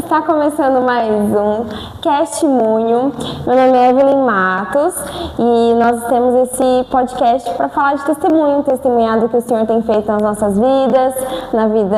Está começando mais um Castmunho. Meu nome é Evelyn Matos e nós temos esse podcast para falar de testemunho, testemunhar do que o Senhor tem feito nas nossas vidas, na vida,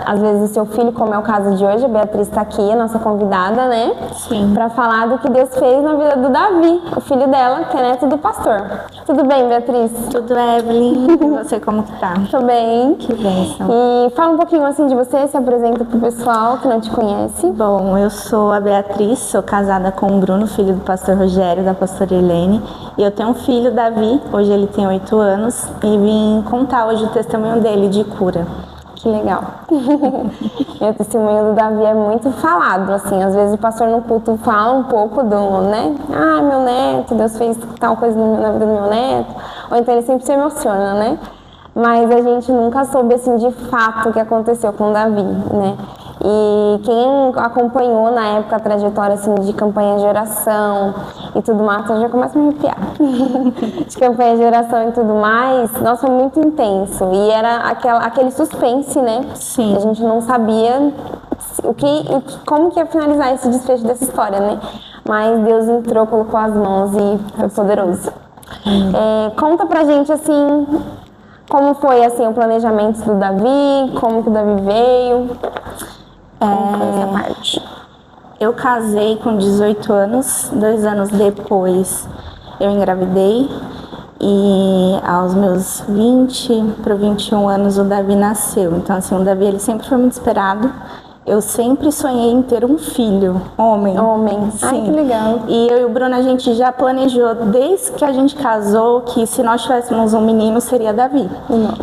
às vezes, do seu filho, como é o caso de hoje. A Beatriz está aqui, a nossa convidada, né? Sim. Para falar do que Deus fez na vida do Davi, o filho dela, que é neto do pastor. Tudo bem, Beatriz? Tudo, Evelyn. E você, como que tá? Tô bem. Que bênção. E fala um pouquinho assim de você, se apresenta pro pessoal que não te conhece. Bom, eu sou a Beatriz, sou casada com o Bruno, filho do pastor Rogério, da pastora Helene. E eu tenho um filho, Davi, hoje ele tem 8 anos, e vim contar hoje o testemunho dele de cura. Que legal. O testemunho do Davi é muito falado, assim, às vezes o pastor no culto fala um pouco do, né? Ah, meu neto, Deus fez tal coisa na vida do meu neto. Ou então ele sempre se emociona, né? Mas a gente nunca soube, assim, de fato o que aconteceu com o Davi, né? E quem acompanhou na época a trajetória, assim, de campanha de oração e tudo mais, eu já começo a me arrepiar. De campanha de oração e tudo mais, nossa, foi muito intenso. E era aquele suspense, né? Sim. A gente não sabia como que ia finalizar esse desfecho dessa história, né? Mas Deus entrou, colocou as mãos e foi poderoso. Conta pra gente, assim, como foi, assim, o planejamento do Davi, como que o Davi veio. Como foi essa parte? Eu casei com 18 anos, 2 anos depois eu engravidei. E aos meus 20 para 21 anos o Davi nasceu. Então, assim, o Davi ele sempre foi muito esperado. Eu sempre sonhei em ter um filho, homem. Homem, sim. Ai, que legal. E eu e o Bruno, a gente já planejou, desde que a gente casou, que se nós tivéssemos um menino, seria Davi.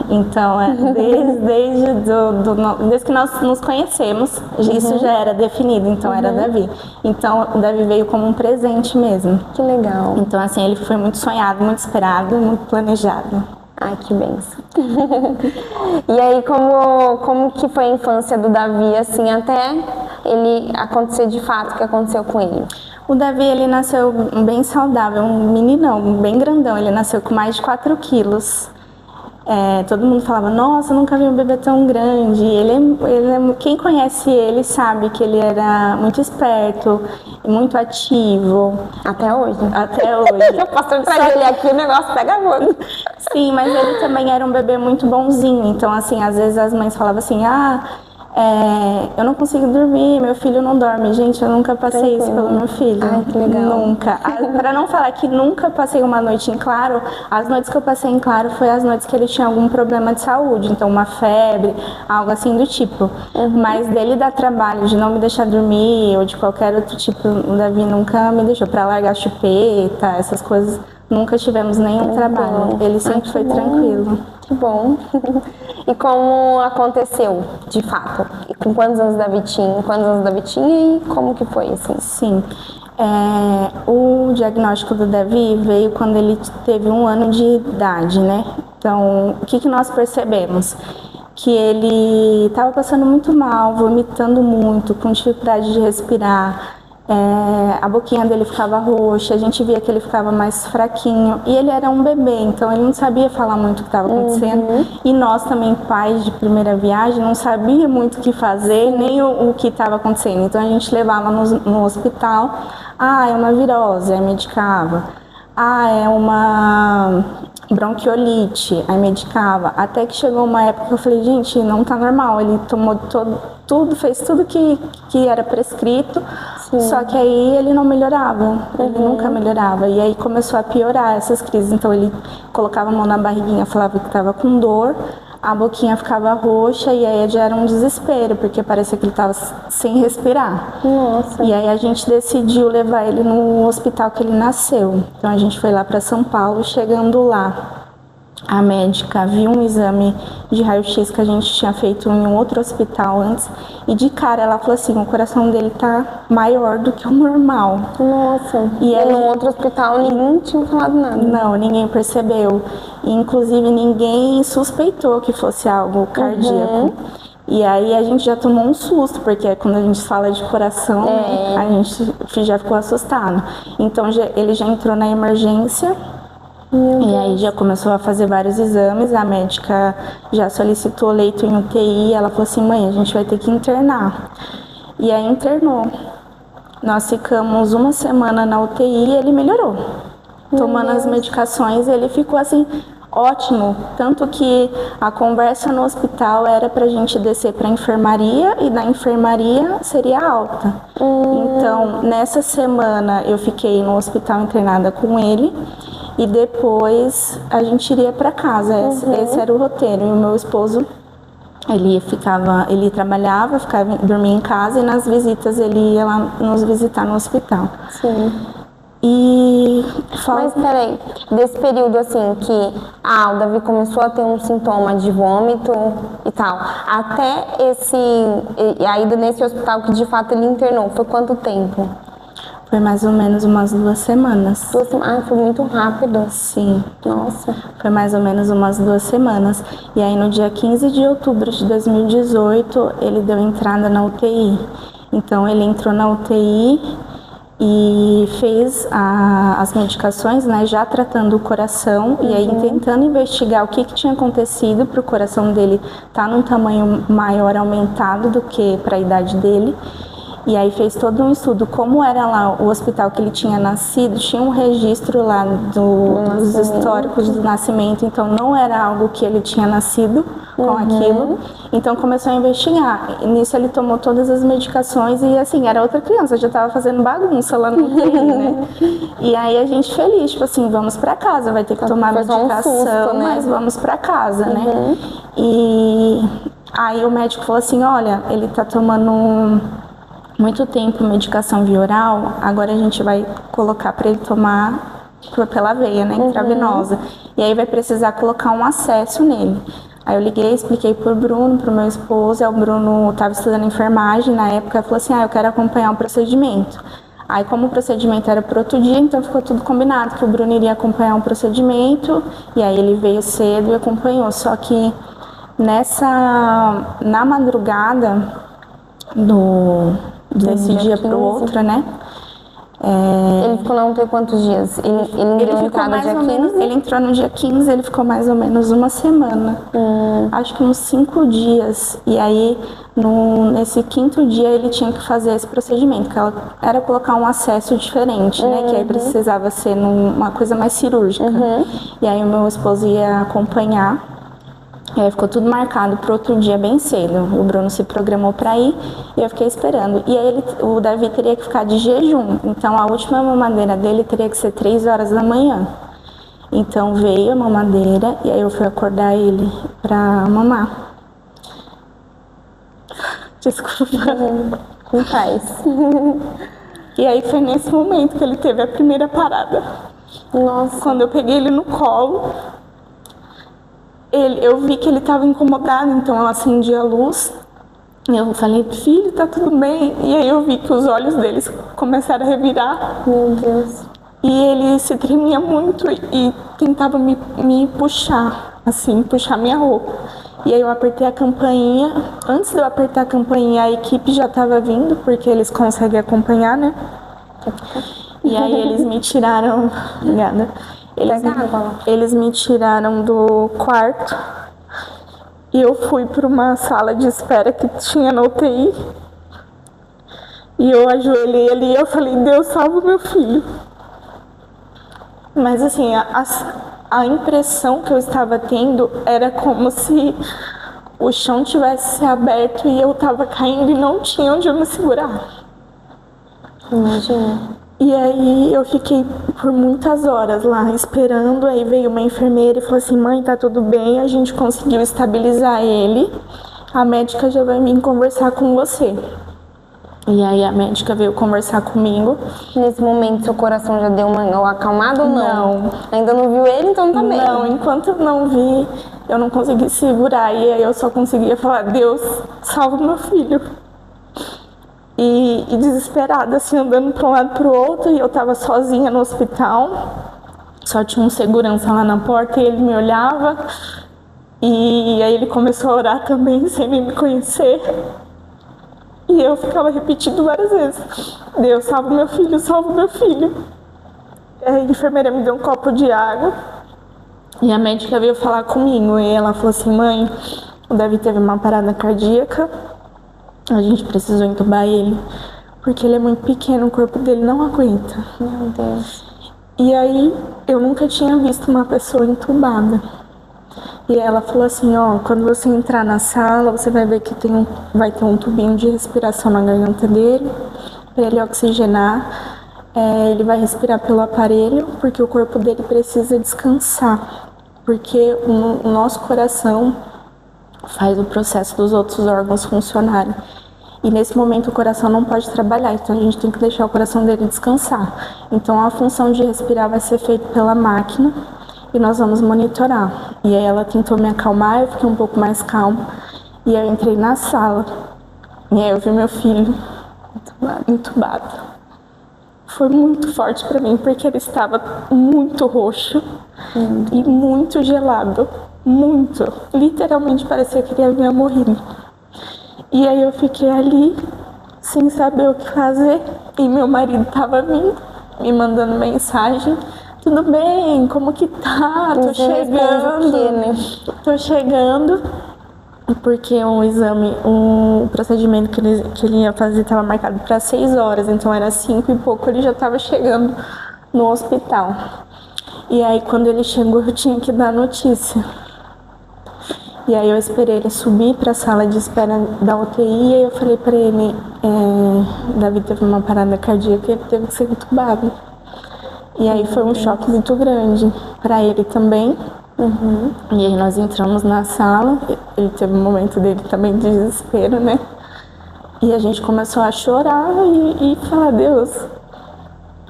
Então, desde que nós nos conhecemos, isso já era definido, então era Davi. Então, o Davi veio como um presente mesmo. Que legal. Então, assim, ele foi muito sonhado, muito esperado, muito planejado. Ai, que bênção. E aí, como que foi a infância do Davi, assim, até ele acontecer de fato o que aconteceu com ele? O Davi, ele nasceu bem saudável, um meninão, bem grandão. Ele nasceu com mais de 4 quilos. Todo mundo falava, nossa, nunca vi um bebê tão grande. Quem conhece ele sabe que ele era muito esperto, muito ativo. Até hoje? Até hoje. Eu posso trazer ele aqui, o negócio pega fogo. Sim, mas ele também era um bebê muito bonzinho. Então, assim, às vezes as mães falavam assim, eu não consigo dormir, meu filho não dorme. Gente, eu nunca passei isso pelo meu filho. Ai, que legal. Nunca. Para não falar que nunca passei uma noite em claro, as noites que eu passei em claro foi as noites que ele tinha algum problema de saúde, então uma febre, algo assim do tipo. Mas dele dar trabalho, de não me deixar dormir ou de qualquer outro tipo, o Davi nunca me deixou para largar chupeta, essas coisas. Nunca tivemos nenhum trabalho. Ele sempre foi tranquilo. Que bom. E como aconteceu, de fato? E com quantos anos Davi tinha? Quantos anos Davi tinha e como que foi, assim? Sim. O diagnóstico do Davi veio quando ele teve 1 ano de idade, né? Então, o que nós percebemos? Que ele estava passando muito mal, vomitando muito, com dificuldade de respirar. A boquinha dele ficava roxa, a gente via que ele ficava mais fraquinho. E ele era um bebê, então ele não sabia falar muito o que estava acontecendo. E nós também, pais de primeira viagem, não sabia muito o que fazer, nem o que estava acontecendo. Então a gente levava no hospital. É uma virose, aí medicava. É uma bronquiolite, aí medicava. Até que chegou uma época que eu falei, gente, não tá normal. Ele tomou tudo, fez tudo que era prescrito. Sim. Só que aí ele não melhorava, ele nunca melhorava. E aí começou a piorar essas crises. Então ele colocava a mão na barriguinha, falava que estava com dor, a boquinha ficava roxa e aí já era um desespero, porque parecia que ele estava sem respirar. Nossa. E aí a gente decidiu levar ele no hospital que ele nasceu. Então a gente foi lá para São Paulo, chegando lá. A médica viu um exame de raio-x que a gente tinha feito em um outro hospital antes e de cara ela falou assim, o coração dele tá maior do que o normal. Nossa, e no outro hospital ninguém tinha falado nada? Não, ninguém percebeu. E, inclusive ninguém suspeitou que fosse algo cardíaco. E aí a gente já tomou um susto, porque quando a gente fala de coração, a gente já ficou assustado. Então ele já entrou na emergência. E aí já começou a fazer vários exames, a médica já solicitou leito em UTI, ela falou assim, mãe, a gente vai ter que internar. E aí internou. Nós ficamos uma semana na UTI e ele melhorou. Tomando as medicações, ele ficou assim, ótimo. Tanto que a conversa no hospital era pra gente descer pra enfermaria e da enfermaria seria alta. Então, nessa semana eu fiquei no hospital internada com ele e depois a gente iria pra casa. Esse era o roteiro. E o meu esposo, ele trabalhava, dormia em casa e nas visitas ele ia lá nos visitar no hospital. Sim. Mas peraí, desse período assim que o Davi começou a ter um sintoma de vômito e tal, até a ida nesse hospital que de fato ele internou, foi quanto tempo? Foi mais ou menos umas 2 semanas. Foi muito rápido. Sim. Nossa. Foi mais ou menos umas 2 semanas. E aí no dia 15 de outubro de 2018, ele deu entrada na UTI. Então ele entrou na UTI e fez as medicações, né, já tratando o coração e aí tentando investigar o que tinha acontecido para o coração dele estar num tamanho maior, aumentado do que para a idade dele. E aí fez todo um estudo, como era lá o hospital que ele tinha nascido, tinha um registro lá dos históricos do nascimento, então não era algo que ele tinha nascido com aquilo. Então começou a investigar. E nisso ele tomou todas as medicações e assim, era outra criança, já estava fazendo bagunça lá no UTI, né? E aí a gente feliz, tipo assim, vamos pra casa, vai ter que tomar medicação, susto, né? Mas vamos pra casa, né? E aí o médico falou assim, olha, ele tá tomando muito tempo medicação via oral, agora a gente vai colocar para ele tomar pela veia, né, intravenosa. E aí vai precisar colocar um acesso nele. Aí eu liguei, expliquei pro Bruno, pro meu esposo, aí o Bruno estava estudando enfermagem na época, falou assim, eu quero acompanhar o procedimento. Aí como o procedimento era pro outro dia, então ficou tudo combinado, que o Bruno iria acompanhar um procedimento, e aí ele veio cedo e acompanhou, só que na madrugada desse dia pro outro, né? Ele ficou na UTI quantos dias? Ele deu entrada dia 15? Ele entrou no dia 15, ele ficou mais ou menos uma semana. Acho que uns 5 dias. E aí, nesse 5º dia, ele tinha que fazer esse procedimento, que era colocar um acesso diferente, né? Que aí precisava ser numa coisa mais cirúrgica. E aí o meu esposo ia acompanhar. E aí ficou tudo marcado pro outro dia bem cedo. O Bruno se programou para ir e eu fiquei esperando. E aí o Davi teria que ficar de jejum. Então a última mamadeira dele teria que ser 3 horas da manhã. Então veio a mamadeira e aí eu fui acordar ele pra mamar. Desculpa. Não faz. E aí foi nesse momento que ele teve a primeira parada. Nossa. Quando eu peguei ele no colo, eu vi que ele estava incomodado, então eu acendi a luz. Eu falei, filho, tá tudo bem? E aí eu vi que os olhos deles começaram a revirar. Meu Deus. E ele se tremia muito e tentava me puxar, assim, puxar minha roupa. E aí eu apertei a campainha. Antes de eu apertar a campainha, a equipe já estava vindo, porque eles conseguem acompanhar, né? E aí eles me tiraram... Obrigada. Eles me tiraram do quarto e eu fui para uma sala de espera que tinha na UTI. E eu ajoelhei ali e eu falei, Deus, salva o meu filho. Mas assim, a impressão que eu estava tendo era como se o chão tivesse se aberto e eu estava caindo e não tinha onde eu me segurar. Imagina. E aí eu fiquei por muitas horas lá esperando, aí veio uma enfermeira e falou assim, mãe, tá tudo bem, a gente conseguiu estabilizar ele, a médica já vai vir conversar com você. E aí a médica veio conversar comigo. Nesse momento seu coração já deu uma acalmada ou não? Não. Ainda não viu ele, então tá bem. Não, enquanto eu não vi, eu não consegui segurar, e aí eu só conseguia falar, Deus, salva meu filho. E desesperada, assim, andando para um lado para o outro, e eu tava sozinha no hospital, só tinha um segurança lá na porta e ele me olhava, e aí ele começou a orar também, sem nem me conhecer, e eu ficava repetindo várias vezes, Deus, salva meu filho, salva meu filho. A enfermeira me deu um copo de água, e a médica veio falar comigo, e ela falou assim, mãe, o Davi teve uma parada cardíaca, A gente precisou entubar ele, porque ele é muito pequeno, o corpo dele não aguenta. Meu Deus. E aí, eu nunca tinha visto uma pessoa entubada. E ela falou assim, ó, quando você entrar na sala, você vai ver que vai ter um tubinho de respiração na garganta dele, para ele oxigenar. Ele vai respirar pelo aparelho, porque o corpo dele precisa descansar. Porque o nosso coração faz o processo dos outros órgãos funcionarem. E nesse momento o coração não pode trabalhar, então a gente tem que deixar o coração dele descansar. Então a função de respirar vai ser feita pela máquina e nós vamos monitorar. E aí ela tentou me acalmar, eu fiquei um pouco mais calma. E aí eu entrei na sala. E aí eu vi meu filho entubado. Foi muito forte pra mim, porque ele estava muito roxo e muito gelado. Muito. Literalmente parecia que ele havia morrido. E aí eu fiquei ali, sem saber o que fazer. E meu marido tava vindo, me mandando mensagem. Tudo bem? Como que tá? Tô chegando. Quê, né? Tô chegando. Porque o procedimento que ele ia fazer estava marcado para 6 horas. Então era 5 e pouco, ele já estava chegando no hospital. E aí quando ele chegou, eu tinha que dar notícia. E aí eu esperei ele subir para a sala de espera da UTI e aí eu falei para ele, Davi teve uma parada cardíaca e ele teve que ser entubado. E aí foi um choque muito grande para ele também. E aí nós entramos na sala, ele teve um momento dele também de desespero, né? E a gente começou a chorar e falar, Deus,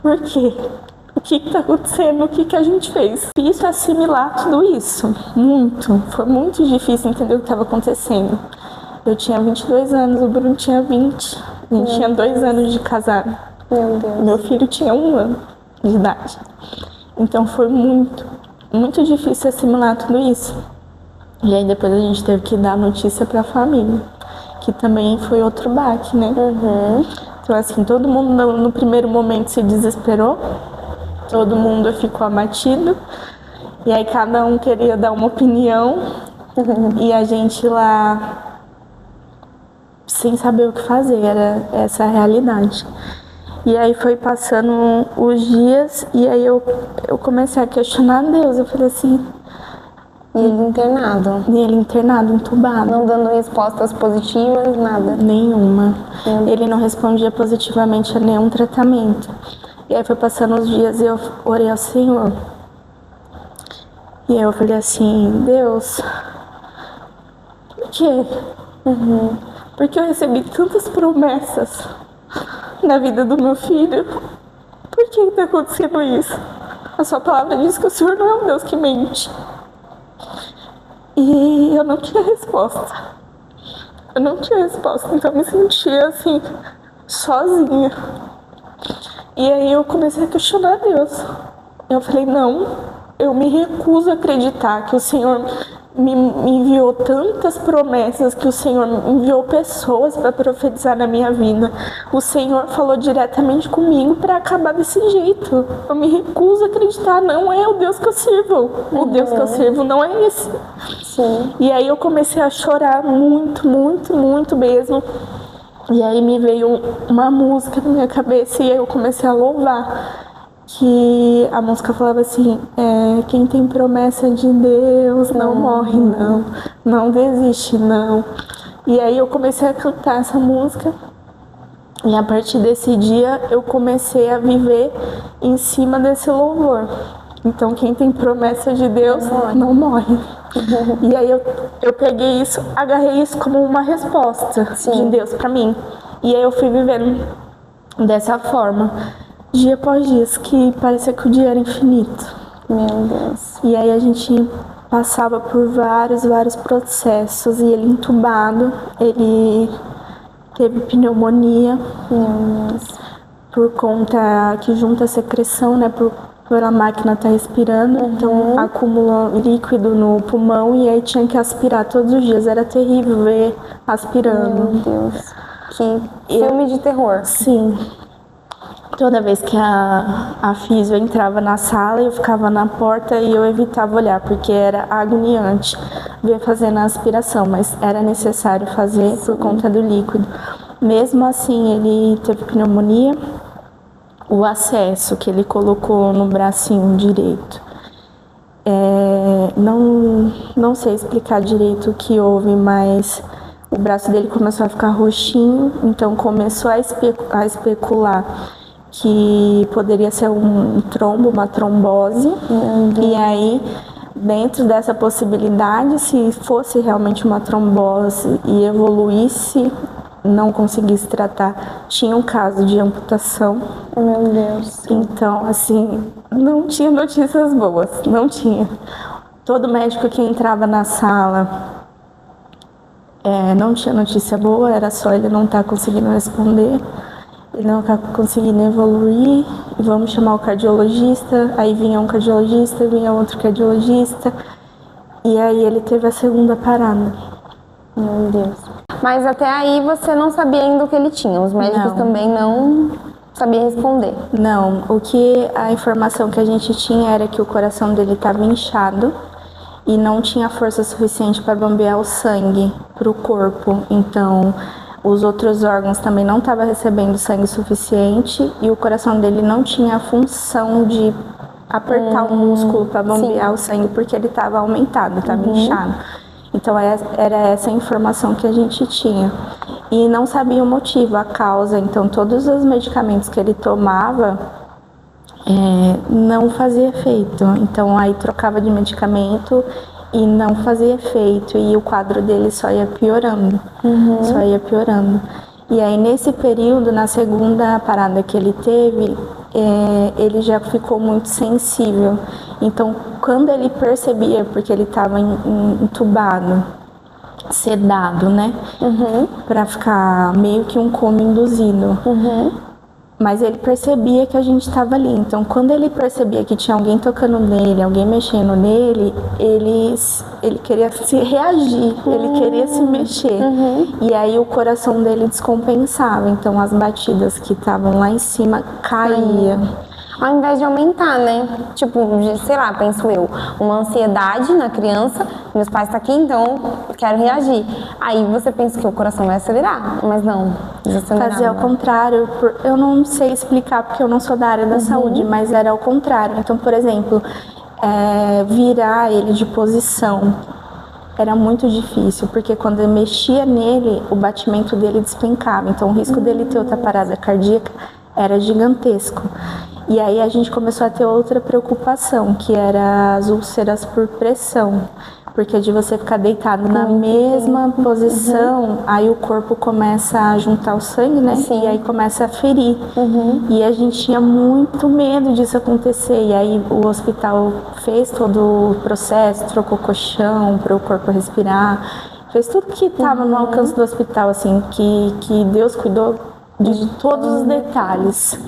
por quê? O que tá acontecendo? O que a gente fez? Difícil assimilar tudo isso, muito. Foi muito difícil entender o que estava acontecendo. Eu tinha 22 anos, o Bruno tinha 20. A gente tinha 2 anos de casado. Meu Deus. Meu filho tinha 1 ano de idade. Então foi muito difícil assimilar tudo isso. E aí depois a gente teve que dar notícia pra família, que também foi outro baque, né? Então assim, todo mundo no primeiro momento se desesperou, todo mundo ficou abatido, e aí cada um queria dar uma opinião, e a gente lá sem saber o que fazer, era essa a realidade. E aí foi passando os dias e aí eu comecei a questionar Deus. Eu falei assim... E ele internado? E ele internado, entubado. Não dando respostas positivas, nada? Nenhuma. Ele não respondia positivamente a nenhum tratamento. E aí foi passando os dias e eu orei ao Senhor. E aí eu falei assim, Deus, por quê? Porque eu recebi tantas promessas na vida do meu filho. Por que está acontecendo isso? A sua palavra diz que o Senhor não é um Deus que mente. E eu não tinha resposta. Eu não tinha resposta, então eu me sentia assim, sozinha. E aí eu comecei a questionar Deus. Eu falei, não, eu me recuso a acreditar que o Senhor me enviou tantas promessas, que o Senhor enviou pessoas para profetizar na minha vida. O Senhor falou diretamente comigo para acabar desse jeito. Eu me recuso a acreditar, não é o Deus que eu sirvo. O Deus que eu sirvo não é esse. Sim. E aí eu comecei a chorar muito, muito, muito mesmo. E aí me veio uma música na minha cabeça e aí eu comecei a louvar. Que a música falava assim, quem tem promessa de Deus não morre não desiste não. E aí eu comecei a cantar essa música e a partir desse dia eu comecei a viver em cima desse louvor. Então quem tem promessa de Deus não morre. E aí eu peguei isso, agarrei isso como uma resposta de Deus pra mim. E aí eu fui vivendo dessa forma. Dia após dia, que parecia que o dia era infinito. Meu Deus. E aí a gente passava por vários processos. E ele entubado, ele teve pneumonia. Meu Deus. Por conta que junta a secreção, né? Por a máquina estar respirando. Então acumulou líquido no pulmão e aí tinha que aspirar todos os dias. Era terrível ver aspirando. Meu Deus. Que filme de terror. Sim. Toda vez que a físio entrava na sala, eu ficava na porta e eu evitava olhar, porque era agoniante ver fazendo a aspiração, mas era necessário fazer por conta do líquido. Mesmo assim, ele teve pneumonia, o acesso que ele colocou no bracinho direito. Não sei explicar direito o que houve, mas o braço dele começou a ficar roxinho, então começou a especular que poderia ser um trombo, uma trombose. E aí, dentro dessa possibilidade, se fosse realmente uma trombose e evoluísse, não conseguisse tratar, tinha um caso de amputação. Meu Deus. Então, assim, não tinha notícias boas, não tinha. Todo médico que entrava na sala não tinha notícia boa, era só ele não estar conseguindo responder. Ele não está conseguindo evoluir, vamos chamar o cardiologista, aí vinha um cardiologista, vinha outro cardiologista, e aí ele teve a segunda parada. Meu Deus. Mas até aí você não sabia ainda o que ele tinha, os médicos também não sabiam responder. Não, a informação que a gente tinha era que o coração dele estava inchado e não tinha força suficiente para bombear o sangue para o corpo, então os outros órgãos também não estavam recebendo sangue suficiente e o coração dele não tinha a função de apertar o músculo para bombear o sangue, porque ele estava aumentado, estava inchado. Então era essa a informação que a gente tinha. E não sabia o motivo, a causa. Então todos os medicamentos que ele tomava não fazia efeito. Então aí trocava de medicamento e não fazia efeito, e o quadro dele só ia piorando, só ia piorando. E aí nesse período, na segunda parada que ele teve, ele já ficou muito sensível. Então quando ele percebia, porque ele estava entubado, sedado, né, para ficar meio que um coma induzido. Mas ele percebia que a gente estava ali. Então, quando ele percebia que tinha alguém tocando nele, alguém mexendo nele, ele queria se reagir, ele queria se mexer. E aí o coração dele descompensava. Então, as batidas que estavam lá em cima caíam. Ao invés de aumentar, né? Tipo, sei lá, penso eu, uma ansiedade na criança, meus pais estão aqui, então quero reagir. Aí você pensa que o coração vai acelerar, mas não, desacelerava. Fazia ao contrário, eu não sei explicar porque eu não sou da área da saúde, mas era ao contrário. Então, por exemplo, virar ele de posição era muito difícil, porque quando eu mexia nele, o batimento dele despencava. Então, o risco dele ter outra parada cardíaca era gigantesco. E aí a gente começou a ter outra preocupação, que era as úlceras por pressão. Porque de você ficar deitado na mesma posição, aí o corpo começa a juntar o sangue, né? E aí começa a ferir. E a gente tinha muito medo disso acontecer. E aí o hospital fez todo o processo, trocou colchão para o corpo respirar. Fez tudo que estava no alcance do hospital, assim, que Deus cuidou de todos os detalhes.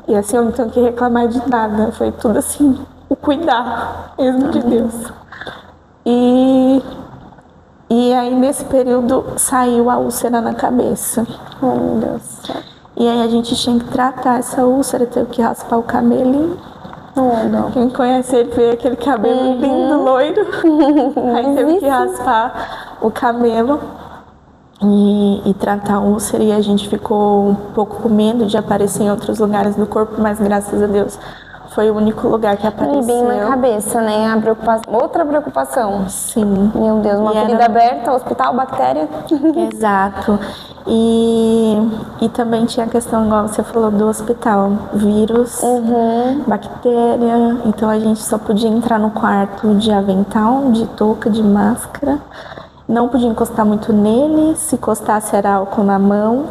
E assim, eu não tenho que reclamar de nada. Foi tudo assim, o cuidar mesmo de Deus. E aí, nesse período, saiu a úlcera na cabeça. Oh, meu Deus. E aí, a gente tinha que tratar essa úlcera, teve que raspar o cabelo. Não. Quem conhece ele vê aquele cabelo lindo, loiro. Aí teve que raspar o cabelo e tratar a úlcera. E a gente ficou um pouco com medo de aparecer em outros lugares do corpo, mas graças a Deus foi o único lugar que apareceu. E bem na cabeça, né? Outra preocupação. Sim. Meu Deus, uma ferida aberta, hospital, bactéria. Exato. E também tinha a questão, igual você falou, do hospital. Vírus, bactéria. Então a gente só podia entrar no quarto de avental, de touca, de máscara. Não podia encostar muito nele. Se encostasse era álcool na mão.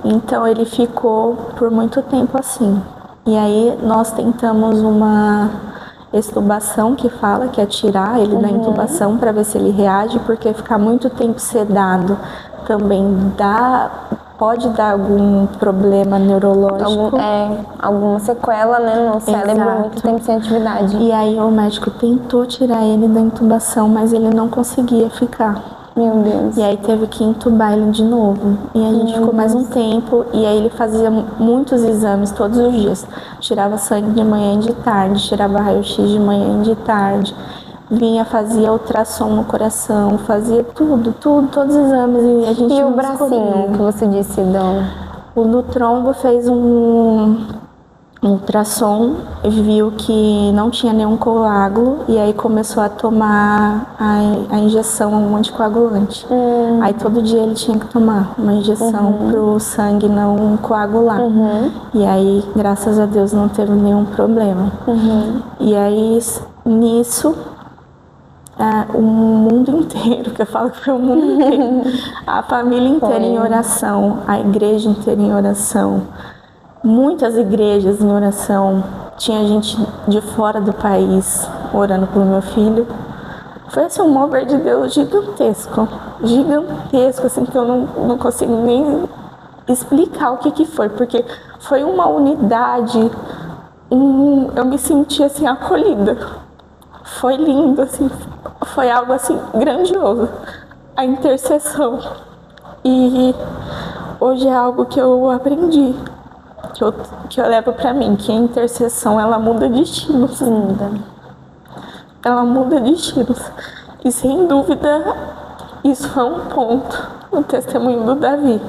Então ele ficou por muito tempo assim. E aí nós tentamos uma extubação que fala, que é tirar ele da intubação para ver se ele reage, porque ficar muito tempo sedado também pode dar algum problema neurológico. Alguma sequela, né, no cérebro, muito tempo sem atividade. E aí o médico tentou tirar ele da intubação, mas ele não conseguia ficar. Meu Deus. E aí teve que entubar ele de novo. E a gente ficou mais um tempo. E aí ele fazia muitos exames todos os dias. Tirava sangue de manhã e de tarde, tirava raio-x de manhã e de tarde. Vinha, fazia ultrassom no coração, fazia tudo, todos os exames. E a gente E o não bracinho descobriu. que você disse, Dom? O do trombo fez um ultrassom, viu que não tinha nenhum coágulo e aí começou a tomar a injeção, um anticoagulante. Aí todo dia ele tinha que tomar uma injeção pro sangue não coagular. E aí, graças a Deus, não teve nenhum problema. E aí, nisso, o mundo inteiro, que eu falo que foi o mundo inteiro, a família inteira em oração, a igreja inteira em oração, muitas igrejas em oração, tinha gente de fora do país orando pelo meu filho. Foi assim, um mover de Deus gigantesco, assim, que eu não consigo nem explicar o que foi, porque foi uma unidade, eu me senti assim acolhida. Foi lindo, assim, foi algo assim grandioso, a intercessão. E hoje é algo que eu aprendi, que eu levo pra mim, que a intercessão, ela muda destinos. Ela muda destinos. E sem dúvida, isso foi um ponto no testemunho do Davi.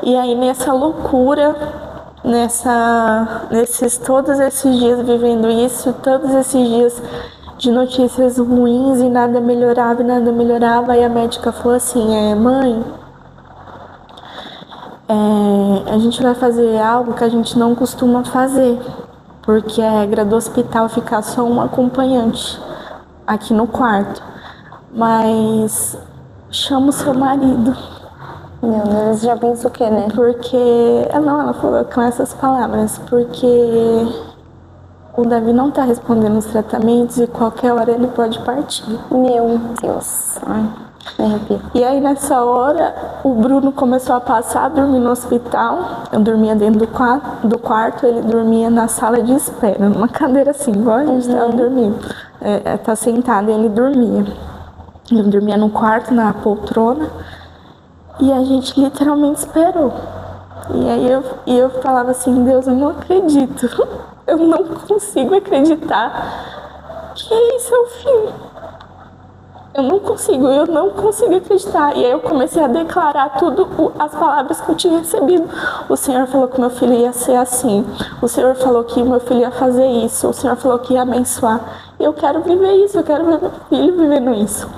E aí nessa loucura, todos esses dias vivendo isso, todos esses dias de notícias ruins e nada melhorava, aí a médica falou assim, mãe, a gente vai fazer algo que a gente não costuma fazer, porque é regra do hospital ficar só um acompanhante aqui no quarto, mas chama o seu marido. Meu Deus, já pensa o quê, né? Porque, ela falou com essas palavras, porque o Davi não tá respondendo os tratamentos e qualquer hora ele pode partir. Meu Deus. Ai, me arrepio. E aí nessa hora, o Bruno começou a passar a dormir no hospital. Eu dormia dentro do quarto, ele dormia na sala de espera, numa cadeira assim, igual a gente tava dormindo. Tá sentado e ele dormia. Eu dormia no quarto, na poltrona. E a gente literalmente esperou. E aí eu falava assim, Deus, eu não acredito. Eu não consigo acreditar que esse é o fim. Eu não consigo acreditar. E aí eu comecei a declarar as palavras que eu tinha recebido. O Senhor falou que meu filho ia ser assim. O Senhor falou que meu filho ia fazer isso. O Senhor falou que ia abençoar. E eu quero viver isso, eu quero ver meu filho vivendo isso.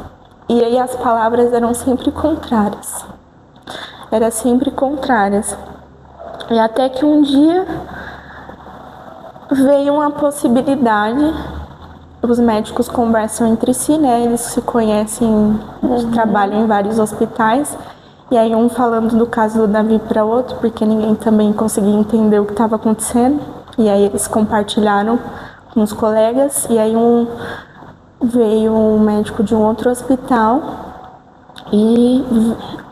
E aí as palavras eram sempre contrárias. E até que um dia veio uma possibilidade. Os médicos conversam entre si, né? Eles se conhecem, trabalham em vários hospitais. E aí um falando do caso do Davi para outro, porque ninguém também conseguia entender o que estava acontecendo. E aí eles compartilharam com os colegas. E aí veio um médico de um outro hospital e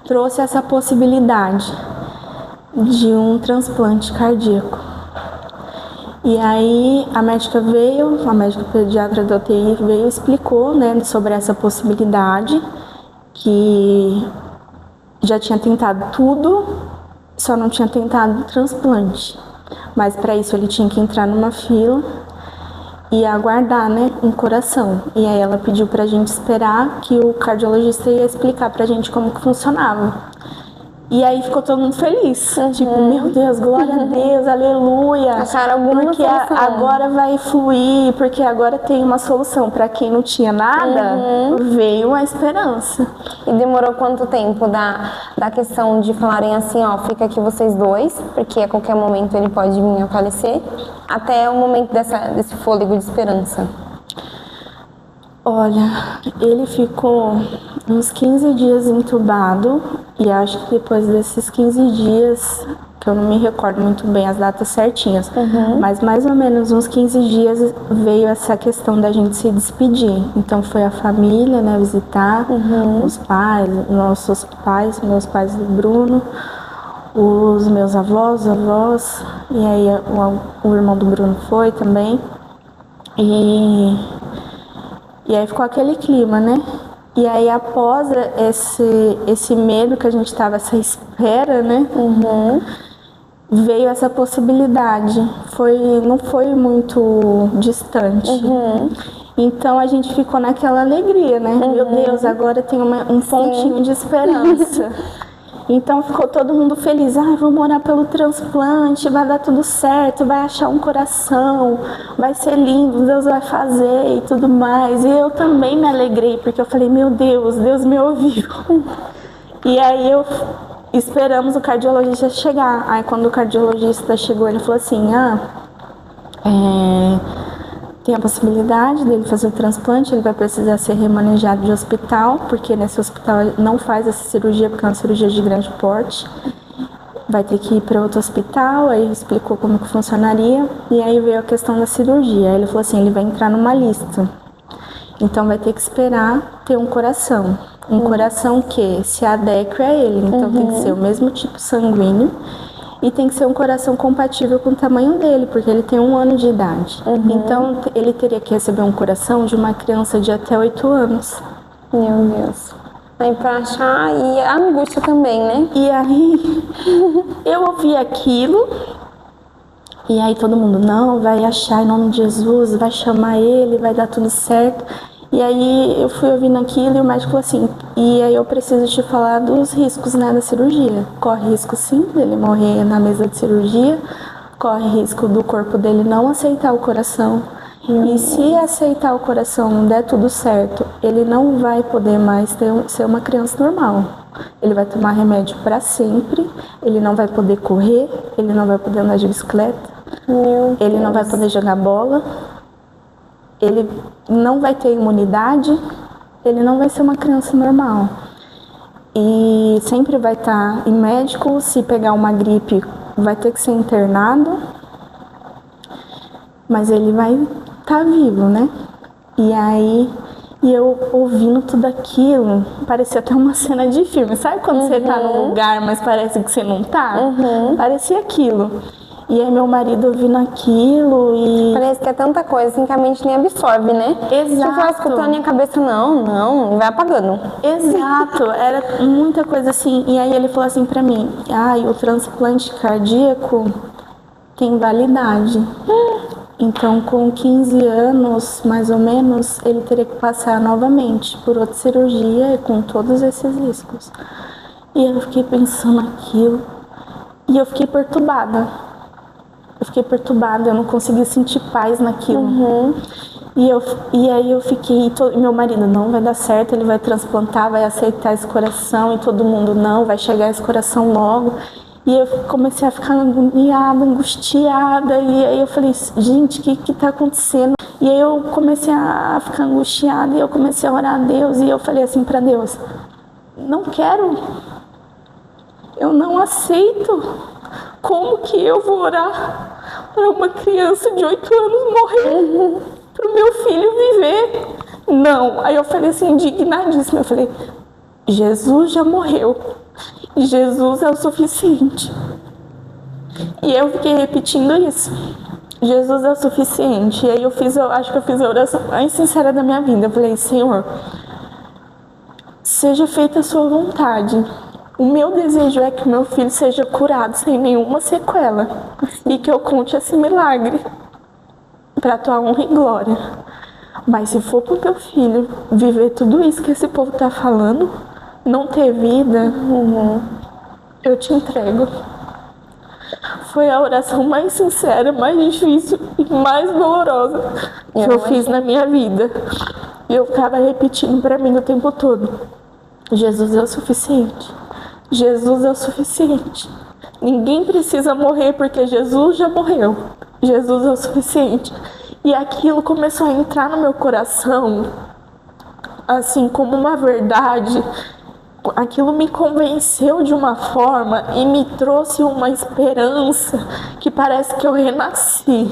trouxe essa possibilidade de um transplante cardíaco. E aí a médica pediatra da UTI veio e explicou, né, sobre essa possibilidade, que já tinha tentado tudo, só não tinha tentado transplante. Mas para isso ele tinha que entrar numa fila e aguardar, né, um coração. E aí ela pediu pra gente esperar que o cardiologista ia explicar pra gente como que funcionava. E aí ficou todo mundo feliz. Tipo, meu Deus, glória a Deus, aleluia. Acharam alguma porque solução. Agora vai fluir, porque agora tem uma solução. Pra quem não tinha nada, veio a esperança. E demorou quanto tempo da questão de falarem assim, ó, fica aqui vocês dois, porque a qualquer momento ele pode vir a falecer, até o momento desse fôlego de esperança? Olha, ele ficou uns 15 dias entubado e acho que depois desses 15 dias, que eu não me recordo muito bem as datas certinhas, mas mais ou menos uns 15 dias veio essa questão da gente se despedir. Então foi a família, né, visitar os pais, meus pais do Bruno, os meus avós, e aí o irmão do Bruno foi também. E aí ficou aquele clima, né? E aí, após esse medo que a gente tava, essa espera, né? Veio essa possibilidade. Não foi muito distante. Então a gente ficou naquela alegria, né? Meu Deus, agora tem um pontinho de esperança. Então ficou todo mundo feliz. Vamos orar pelo transplante, vai dar tudo certo, vai achar um coração, vai ser lindo, Deus vai fazer e tudo mais. E eu também me alegrei, porque eu falei, meu Deus, Deus me ouviu. E aí esperamos o cardiologista chegar. Aí quando o cardiologista chegou, ele falou assim, tem a possibilidade dele fazer o transplante, ele vai precisar ser remanejado de hospital, porque nesse hospital não faz essa cirurgia, porque é uma cirurgia de grande porte. Vai ter que ir para outro hospital, aí explicou como que funcionaria, e aí veio a questão da cirurgia. Aí ele falou assim, ele vai entrar numa lista, então vai ter que esperar ter um coração. Um coração que se adeque a ele, então tem que ser o mesmo tipo sanguíneo, e tem que ser um coração compatível com o tamanho dele, porque ele tem 1 ano de idade. Então, ele teria que receber um coração de uma criança de até 8 anos. Meu Deus. Aí pra achar, e a angústia também, né? E aí, eu ouvi aquilo, e aí todo mundo, não, vai achar em nome de Jesus, vai chamar ele, vai dar tudo certo. E aí eu fui ouvindo aquilo e o médico falou assim, e aí eu preciso te falar dos riscos, né, da cirurgia. Corre risco sim dele morrer na mesa de cirurgia, corre risco do corpo dele não aceitar o coração. E se aceitar o coração, não der tudo certo, ele não vai poder mais ser uma criança normal. Ele vai tomar remédio para sempre, ele não vai poder correr, ele não vai poder andar de bicicleta, ele não vai poder jogar bola. Ele não vai ter imunidade, ele não vai ser uma criança normal. E sempre vai estar em médico, se pegar uma gripe, vai ter que ser internado, mas ele vai estar vivo, né? E aí, eu ouvindo tudo aquilo, parecia até uma cena de filme. Sabe quando você tá num lugar, mas parece que você não tá? Parecia aquilo. E aí meu marido ouvindo aquilo e... Parece que é tanta coisa assim que a mente nem absorve, né? Exato. Você vai escutando e a cabeça, não, vai apagando. Exato, era muita coisa assim. E aí ele falou assim pra mim, o transplante cardíaco tem validade. Então com 15 anos, mais ou menos, ele teria que passar novamente por outra cirurgia e com todos esses riscos. E eu fiquei pensando aquilo e eu fiquei perturbada. Eu não consegui sentir paz naquilo. E aí eu fiquei, meu marido, não vai dar certo, ele vai transplantar, vai aceitar esse coração, e todo mundo, não, vai chegar esse coração logo. E eu comecei a ficar agoniada, angustiada, e aí eu falei, gente, o que tá acontecendo? E aí eu comecei a ficar angustiada, e eu comecei a orar a Deus, e eu falei assim pra Deus, não quero, eu não aceito. Como que eu vou orar para uma criança de 8 anos morrer, para o meu filho viver? Não. Aí eu falei assim, indignadíssima, eu falei, Jesus já morreu, e Jesus é o suficiente. E eu fiquei repetindo isso, Jesus é o suficiente. E aí eu acho que eu fiz a oração mais sincera da minha vida. Eu falei, Senhor, seja feita a sua vontade. O meu desejo é que o meu filho seja curado sem nenhuma sequela e que eu conte esse milagre para a tua honra e glória. Mas se for para o teu filho viver tudo isso que esse povo está falando, não ter vida, eu te entrego. Foi a oração mais sincera, mais difícil e mais dolorosa que eu fiz na minha vida. E eu ficava repetindo para mim o tempo todo, Jesus é o suficiente. Jesus é o suficiente. Ninguém precisa morrer porque Jesus já morreu. Jesus é o suficiente. E aquilo começou a entrar no meu coração, assim, como uma verdade. Aquilo me convenceu de uma forma e me trouxe uma esperança que parece que eu renasci.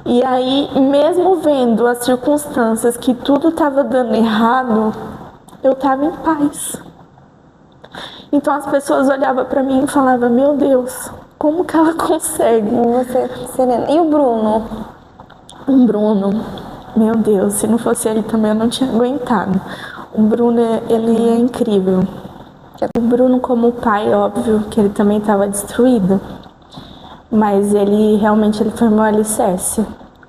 E aí, mesmo vendo as circunstâncias que tudo estava dando errado, eu estava em paz. Então as pessoas olhavam para mim e falavam, meu Deus, como que ela consegue? Você, serena. E o Bruno? O Bruno, meu Deus, se não fosse ele também eu não tinha aguentado. O Bruno, ele é incrível. O Bruno, como pai, óbvio que ele também estava destruído. Mas ele foi meu alicerce.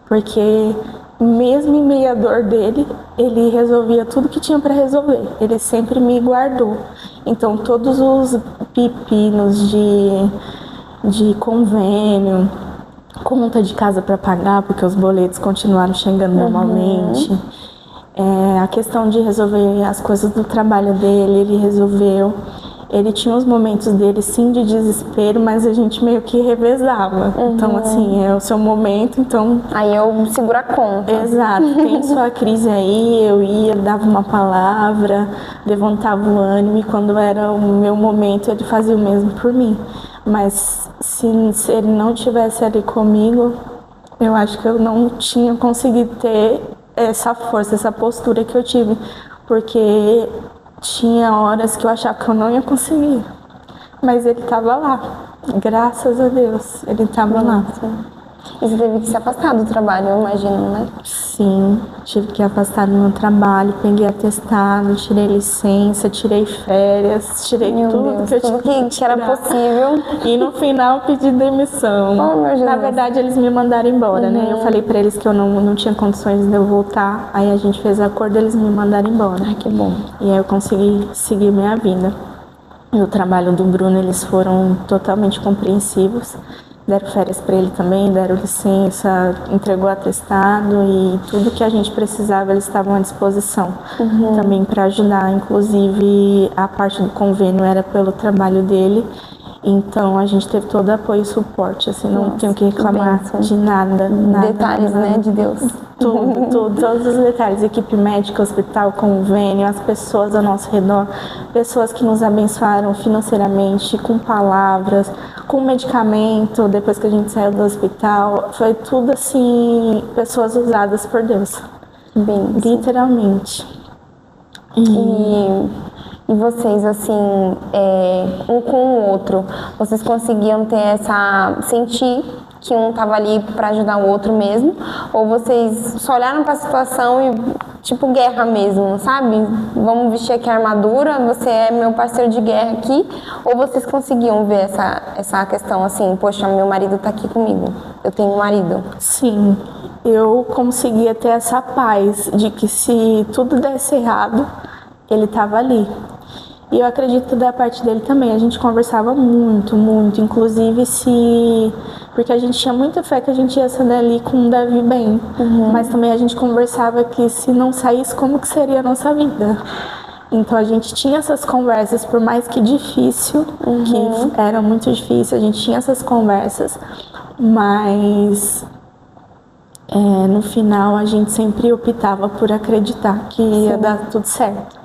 Porque mesmo em meio à dor dele, ele resolvia tudo que tinha para resolver. Ele sempre me guardou. Então, todos os pepinos de convênio, conta de casa para pagar, porque os boletos continuaram chegando normalmente. A questão de resolver as coisas do trabalho dele, ele resolveu. Ele tinha os momentos dele, sim, de desespero, mas a gente meio que revezava. Então, assim, é o seu momento, então... Aí eu seguro a conta. Exato. Tem sua crise aí, eu ia, dava uma palavra, levantava o ânimo, e quando era o meu momento, ele fazia o mesmo por mim. Mas se ele não tivesse ali comigo, eu acho que eu não tinha conseguido ter essa força, essa postura que eu tive. Porque tinha horas que eu achava que eu não ia conseguir. Mas ele estava lá. Graças a Deus, ele estava lá. E você teve que se afastar do trabalho, eu imagino, né? Sim, tive que afastar do meu trabalho, peguei atestado, tirei licença, tirei férias, tirei tudo que eu tinha que era possível. E no final pedi demissão. Oh, meu Deus. Na verdade, eles me mandaram embora, né? Eu falei pra eles que eu não tinha condições de eu voltar, aí a gente fez acordo, eles me mandaram embora. Ai, que bom. E aí eu consegui seguir minha vida. E o trabalho do Bruno, eles foram totalmente compreensivos. Deram férias para ele também, deram licença, entregou atestado e tudo que a gente precisava eles estavam à disposição também para ajudar. Inclusive a parte do convênio era pelo trabalho dele, então a gente teve todo apoio e suporte, assim, não tenho que reclamar de nada. Detalhes, né, de Deus. Tudo, todos os detalhes, equipe médica, hospital, convênio, as pessoas ao nosso redor, pessoas que nos abençoaram financeiramente, com palavras, com medicamento, depois que a gente saiu do hospital, foi tudo assim, pessoas usadas por Deus, literalmente. E vocês, assim, um com o outro, vocês conseguiam sentir que um tava ali para ajudar o outro mesmo? Ou vocês só olharam para a situação e, tipo, guerra mesmo, sabe? Vamos vestir aqui a armadura, você é meu parceiro de guerra aqui? Ou vocês conseguiam ver essa questão assim, poxa, meu marido tá aqui comigo, eu tenho um marido? Sim, eu conseguia ter essa paz de que se tudo desse errado, ele tava ali. E eu acredito da parte dele também, a gente conversava muito, inclusive porque a gente tinha muita fé que a gente ia sair dali com o Davi bem, mas também a gente conversava que se não saísse, como que seria a nossa vida? Então a gente tinha essas conversas, por mais que difícil, que era muito difícil, a gente tinha essas conversas, mas no final a gente sempre optava por acreditar que ia dar tudo certo.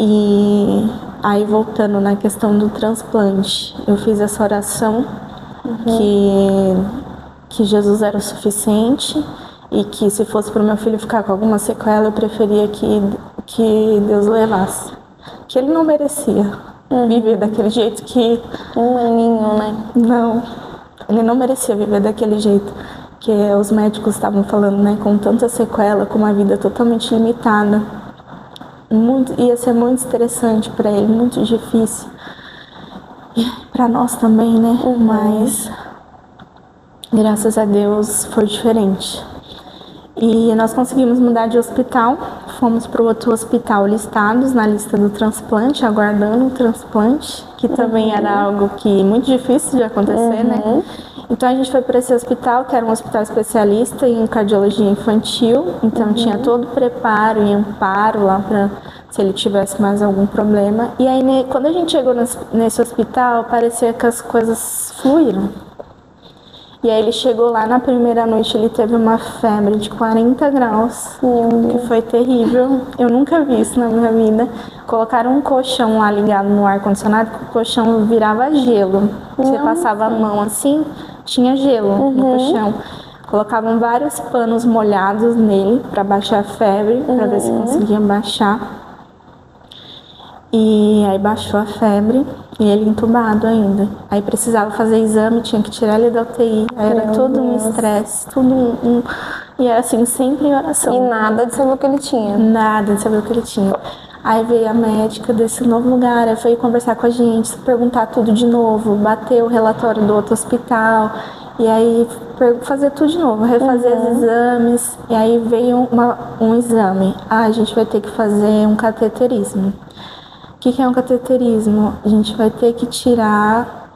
E aí, voltando na questão do transplante, eu fiz essa oração que Jesus era o suficiente e que se fosse para o meu filho ficar com alguma sequela, eu preferia que Deus levasse. Que ele não merecia viver daquele jeito que... Um aninho, né? Não, ele não merecia viver daquele jeito. Que os médicos estavam falando, né, com tanta sequela, com uma vida totalmente limitada. Ia ser muito estressante para ele, muito difícil. E para nós também, né? Mas graças a Deus foi diferente. E nós conseguimos mudar de hospital, fomos para o outro hospital listados na lista do transplante, aguardando o transplante, que também era algo que muito difícil de acontecer, né? Então a gente foi para esse hospital, que era um hospital especialista em cardiologia infantil, então tinha todo o preparo e amparo lá para se ele tivesse mais algum problema. E aí quando a gente chegou nesse hospital, parecia que as coisas fluíram. E aí ele chegou lá, na primeira noite ele teve uma febre de 40 graus, que foi terrível. Eu nunca vi isso na minha vida. Colocaram um colchão lá ligado no ar-condicionado, que o colchão virava gelo. Você passava a mão assim, tinha gelo no colchão. Colocavam vários panos molhados nele para baixar a febre, para ver se conseguia baixar. E aí baixou a febre e ele entubado ainda. Aí precisava fazer exame, tinha que tirar ele da UTI. Aí era todo um estresse, tudo E era assim, sempre em oração. E nada de saber o que ele tinha. Nada de saber o que ele tinha. Aí veio a médica desse novo lugar, aí veio conversar com a gente, perguntar tudo de novo, bater o relatório do outro hospital, e aí fazer tudo de novo, refazer os exames, e aí veio um exame. A gente vai ter que fazer um cateterismo. O que é um cateterismo? A gente vai ter que tirar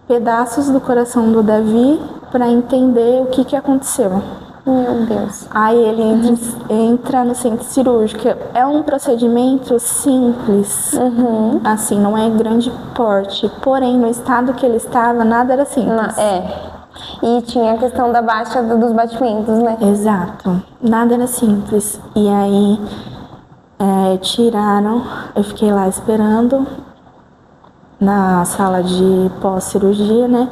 pedaços do coração do Davi para entender o que aconteceu. Meu Deus. Aí ele entra no centro cirúrgico. É um procedimento simples, assim, não é grande porte. Porém, no estado que ele estava, nada era simples. E tinha a questão da baixa dos batimentos, né? Exato. Nada era simples. E aí, tiraram, eu fiquei lá esperando na sala de pós-cirurgia, né?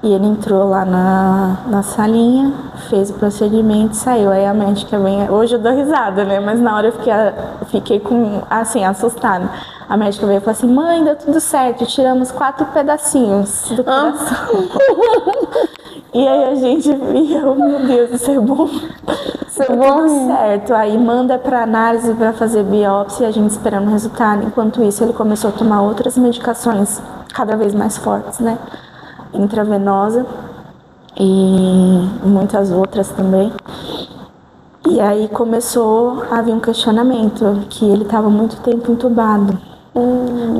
E ele entrou lá na salinha, fez o procedimento e saiu. Aí a médica vem... Hoje eu dou risada, né? Mas na hora eu fiquei assim, assustada. A médica veio e falou assim, mãe, deu tudo certo, tiramos 4 pedacinhos do coração. E aí a gente via, oh meu Deus, isso é bom. Isso é deu bom. Tudo certo. Aí manda pra análise pra fazer biópsia, a gente esperando o resultado. Enquanto isso, ele começou a tomar outras medicações cada vez mais fortes, né? Intravenosa e muitas outras também. E aí começou a vir um questionamento, que ele estava muito tempo entubado.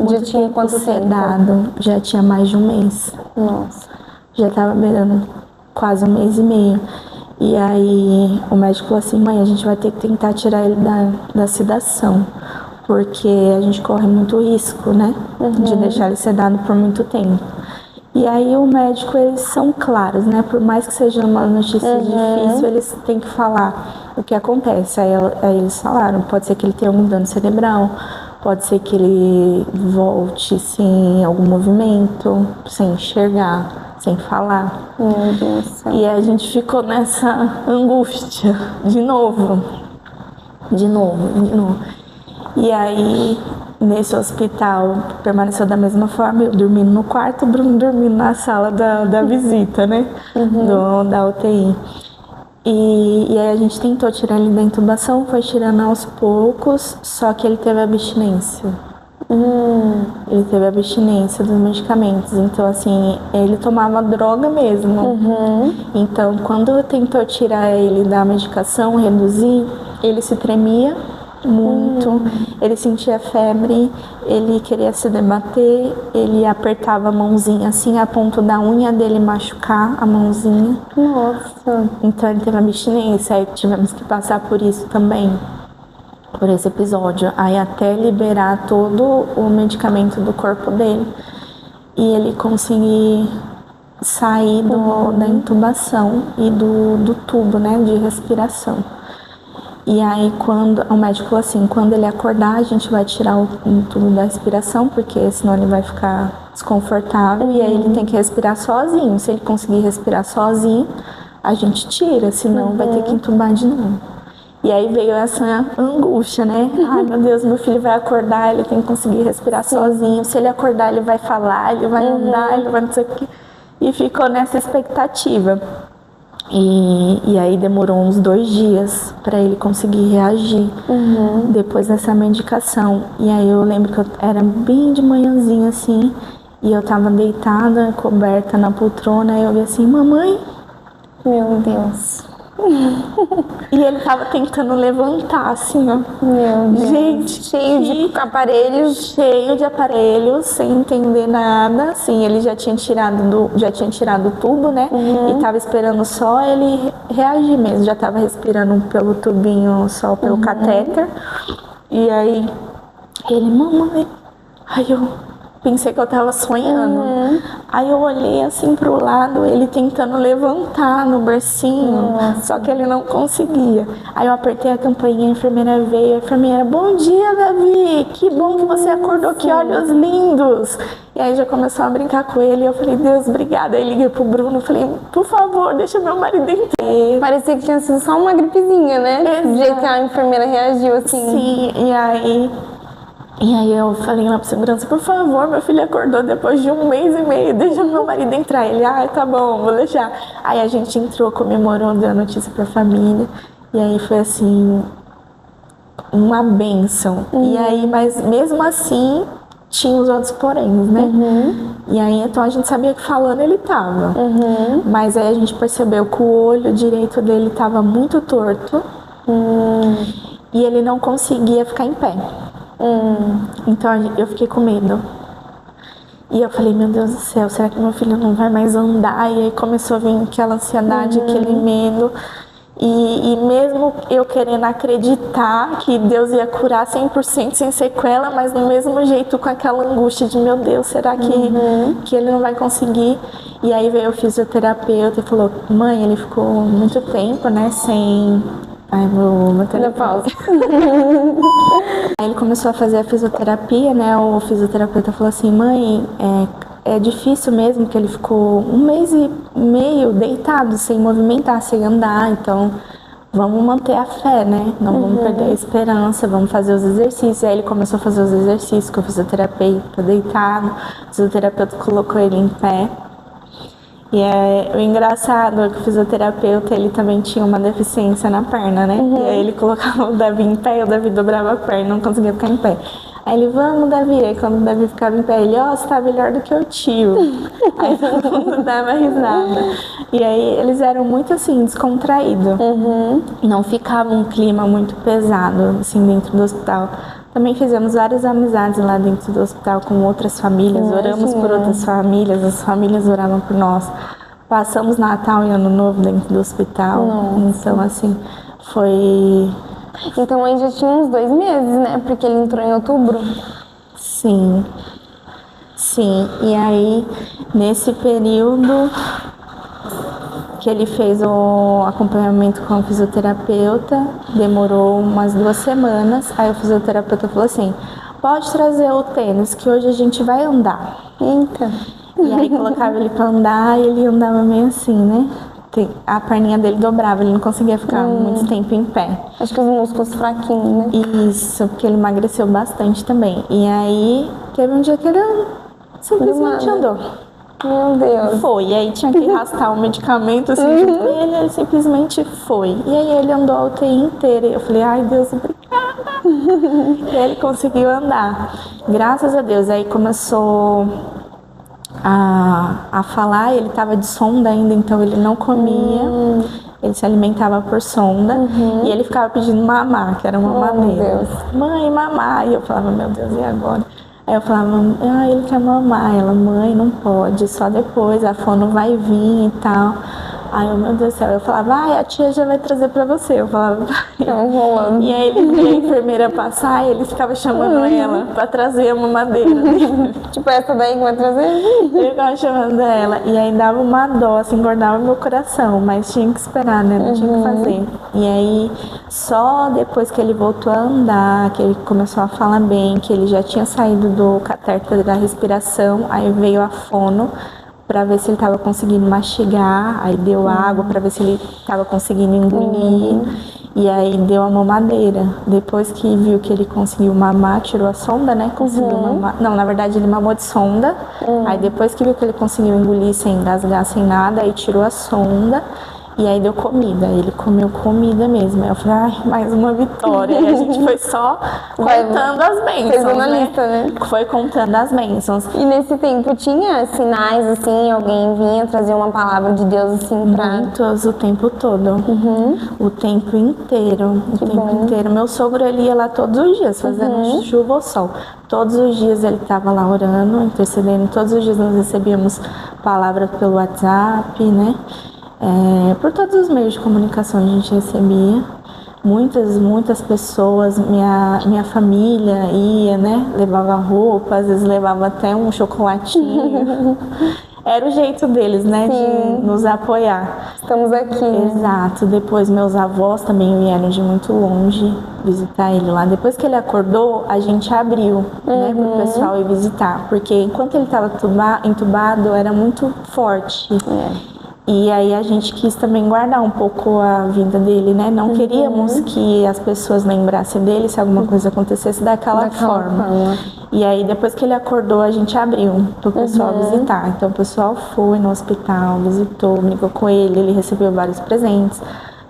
Já tinha quanto sedado, já tinha mais de um mês. Nossa. Já estava beirando quase um mês e meio. E aí o médico falou assim, mãe, a gente vai ter que tentar tirar ele da sedação, porque a gente corre muito risco, né? De deixar ele sedado por muito tempo. E aí o médico, eles são claros, né? Por mais que seja uma notícia difícil, eles têm que falar o que acontece. Aí eles falaram, pode ser que ele tenha um dano cerebral, pode ser que ele volte sem algum movimento, sem enxergar, sem falar. Meu Deus do céu. E a gente ficou nessa angústia, de novo. E aí, nesse hospital, permaneceu da mesma forma, eu dormindo no quarto, o Bruno dormindo na sala da visita, né? Da UTI. E aí a gente tentou tirar ele da intubação, foi tirando aos poucos, só que ele teve abstinência. Ele teve abstinência dos medicamentos, então assim, ele tomava droga mesmo. Então, quando tentou tirar ele da medicação, reduzir, ele se tremia muito, ele sentia febre, ele queria se debater, ele apertava a mãozinha assim, a ponto da unha dele machucar a mãozinha. Nossa. Então ele teve abstinência, aí tivemos que passar por isso também, por esse episódio, aí até liberar todo o medicamento do corpo dele e ele conseguir sair da intubação e do tubo, né, de respiração. E aí quando o médico falou assim, quando ele acordar a gente vai tirar o tubo da respiração, porque senão ele vai ficar desconfortável e aí ele tem que respirar sozinho. Se ele conseguir respirar sozinho, a gente tira, senão vai ter que entubar de novo. E aí veio essa angústia, né? Ai meu Deus, meu filho vai acordar, ele tem que conseguir respirar sozinho. Se ele acordar, ele vai falar, ele vai andar, ele vai não sei o quê. E ficou nessa expectativa. E aí demorou uns 2 dias para ele conseguir reagir depois dessa medicação. E aí eu lembro que eu era bem de manhãzinha assim, e eu tava deitada, coberta na poltrona, e eu vi assim, mamãe. Meu Deus. E ele tava tentando levantar, assim, ó. Meu Deus. Gente, cheio de aparelhos. Cheio de aparelhos, sem entender nada. Assim, ele já tinha tirado o tubo, né? E tava esperando só ele reagir mesmo. Já tava respirando pelo tubinho, só pelo catéter. E aí, ele, mamãe. Aí eu pensei que eu tava sonhando. Aí eu olhei assim pro lado, ele tentando levantar no bercinho, só que ele não conseguia. Aí eu apertei a campainha, a enfermeira veio, a enfermeira, bom dia, Davi, que bom que você acordou, que olhos lindos. E aí já começou a brincar com ele, eu falei, Deus, obrigada. Aí liguei pro Bruno, falei, por favor, deixa meu marido entrar. Parecia que tinha sido só uma gripezinha, né? Do jeito que a enfermeira reagiu, assim. Sim, e aí eu falei lá pro segurança, por favor, meu filho acordou depois de 1 mês e meio, deixa meu marido entrar. Ele, tá bom, vou deixar. Aí a gente entrou, comemorou, deu a notícia pra família. E aí foi assim, uma bênção. E aí, mas mesmo assim, tinha os outros poréns, né? E aí, então a gente sabia que falando ele tava. Mas aí a gente percebeu que o olho direito dele tava muito torto. E ele não conseguia ficar em pé. Então eu fiquei com medo. E eu falei, meu Deus do céu, será que meu filho não vai mais andar? E aí começou a vir aquela ansiedade, aquele medo. E mesmo eu querendo acreditar que Deus ia curar 100% sem sequela, mas do mesmo jeito com aquela angústia de, meu Deus, será que ele não vai conseguir? E aí veio o fisioterapeuta e falou, mãe, ele ficou muito tempo, né, sem... Ai, vou ter pausa. Aí ele começou a fazer a fisioterapia, né, o fisioterapeuta falou assim, mãe, é difícil mesmo, que ele ficou 1 mês e meio deitado, sem movimentar, sem andar, então vamos manter a fé, né? Não vamos perder a esperança, vamos fazer os exercícios. Aí ele começou a fazer os exercícios com o fisioterapeuta deitado, o fisioterapeuta colocou ele em pé. E o engraçado é que o fisioterapeuta, ele também tinha uma deficiência na perna, né? E aí ele colocava o Davi em pé e o Davi dobrava a perna, não conseguia ficar em pé. Aí ele, vamos, Davi. Aí quando o Davi ficava em pé, ele, você tá melhor do que o tio. Aí todo mundo dava risada. E aí eles eram muito assim, descontraídos. Não ficava um clima muito pesado, assim, dentro do hospital. Também fizemos várias amizades lá dentro do hospital com outras famílias. Oramos por outras famílias, as famílias oravam por nós. Passamos Natal e Ano Novo dentro do hospital. Então, assim, foi... Então aí já tinha uns 2 meses, né? Porque ele entrou em outubro. Sim. E aí, nesse período que ele fez o acompanhamento com o fisioterapeuta, demorou umas 2 semanas. Aí o fisioterapeuta falou assim, pode trazer o tênis, que hoje a gente vai andar. Eita. E aí colocava ele pra andar e ele andava meio assim, né? A perninha dele dobrava, ele não conseguia ficar muito tempo em pé. Acho que os músculos fraquinhos, né? Isso, porque ele emagreceu bastante também. E aí, teve um dia que ele simplesmente andou. Meu Deus. Foi, e aí tinha que arrastar o medicamento assim, junto com ele simplesmente foi. E aí ele andou a UTI inteira. E eu falei, ai Deus, obrigada. E aí ele conseguiu andar. Graças a Deus. Aí começou a falar, ele estava de sonda ainda, então ele não comia, ele se alimentava por sonda, e ele ficava pedindo mamar, que era uma mamadeira. Mãe, mamar. E eu falava, meu Deus, e agora? Aí eu falava, ele quer mamar. Ela, mãe, não pode, só depois, a fono vai vir e tal. Aí eu, meu Deus do céu, eu falava, a tia já vai trazer pra você. Eu falava, rolando. E aí ele via a enfermeira passar e ele ficava chamando ela pra trazer a mamadeira. Tipo essa daí que vai trazer? Ele ficava chamando ela. E aí dava uma dó, assim, engordava meu coração, mas tinha que esperar, né? Não tinha que fazer. E aí, só depois que ele voltou a andar, que ele começou a falar bem, que ele já tinha saído do catéter da respiração, aí veio a fono, para ver se ele estava conseguindo mastigar, aí deu água para ver se ele estava conseguindo engolir, e aí deu a mamadeira. Depois que viu que ele conseguiu mamar, tirou a sonda, né? Conseguiu mamar. Não, na verdade ele mamou de sonda, aí depois que viu que ele conseguiu engolir sem engasgar, sem nada, aí tirou a sonda. E aí deu comida, ele comeu comida mesmo. Aí eu falei, mais uma vitória. E a gente foi só contando as bênçãos, fez uma lista, né? Foi contando as bênçãos. E nesse tempo tinha sinais, assim, alguém vinha trazer uma palavra de Deus, assim, pra... Muitos, o tempo todo. O tempo inteiro. Inteiro. Meu sogro, ele ia lá todos os dias, fazendo chuva ou sol. Todos os dias ele estava lá orando, intercedendo. Todos os dias nós recebíamos palavras pelo WhatsApp, né? Por todos os meios de comunicação a gente recebia. Muitas pessoas, minha família ia, né? Levava roupa, às vezes levava até um chocolatinho. Era o jeito deles, né? De nos apoiar. Estamos aqui. Exato. Depois meus avós também vieram de muito longe visitar ele lá. Depois que ele acordou, a gente abriu, né? Para o pessoal ir visitar. Porque enquanto ele estava entubado, era muito forte. E aí a gente quis também guardar um pouco a vida dele, né? Não queríamos que as pessoas lembrassem dele se alguma coisa acontecesse daquela forma. E aí depois que ele acordou, a gente abriu pro pessoal visitar. Então o pessoal foi no hospital, visitou, brincou com ele recebeu vários presentes.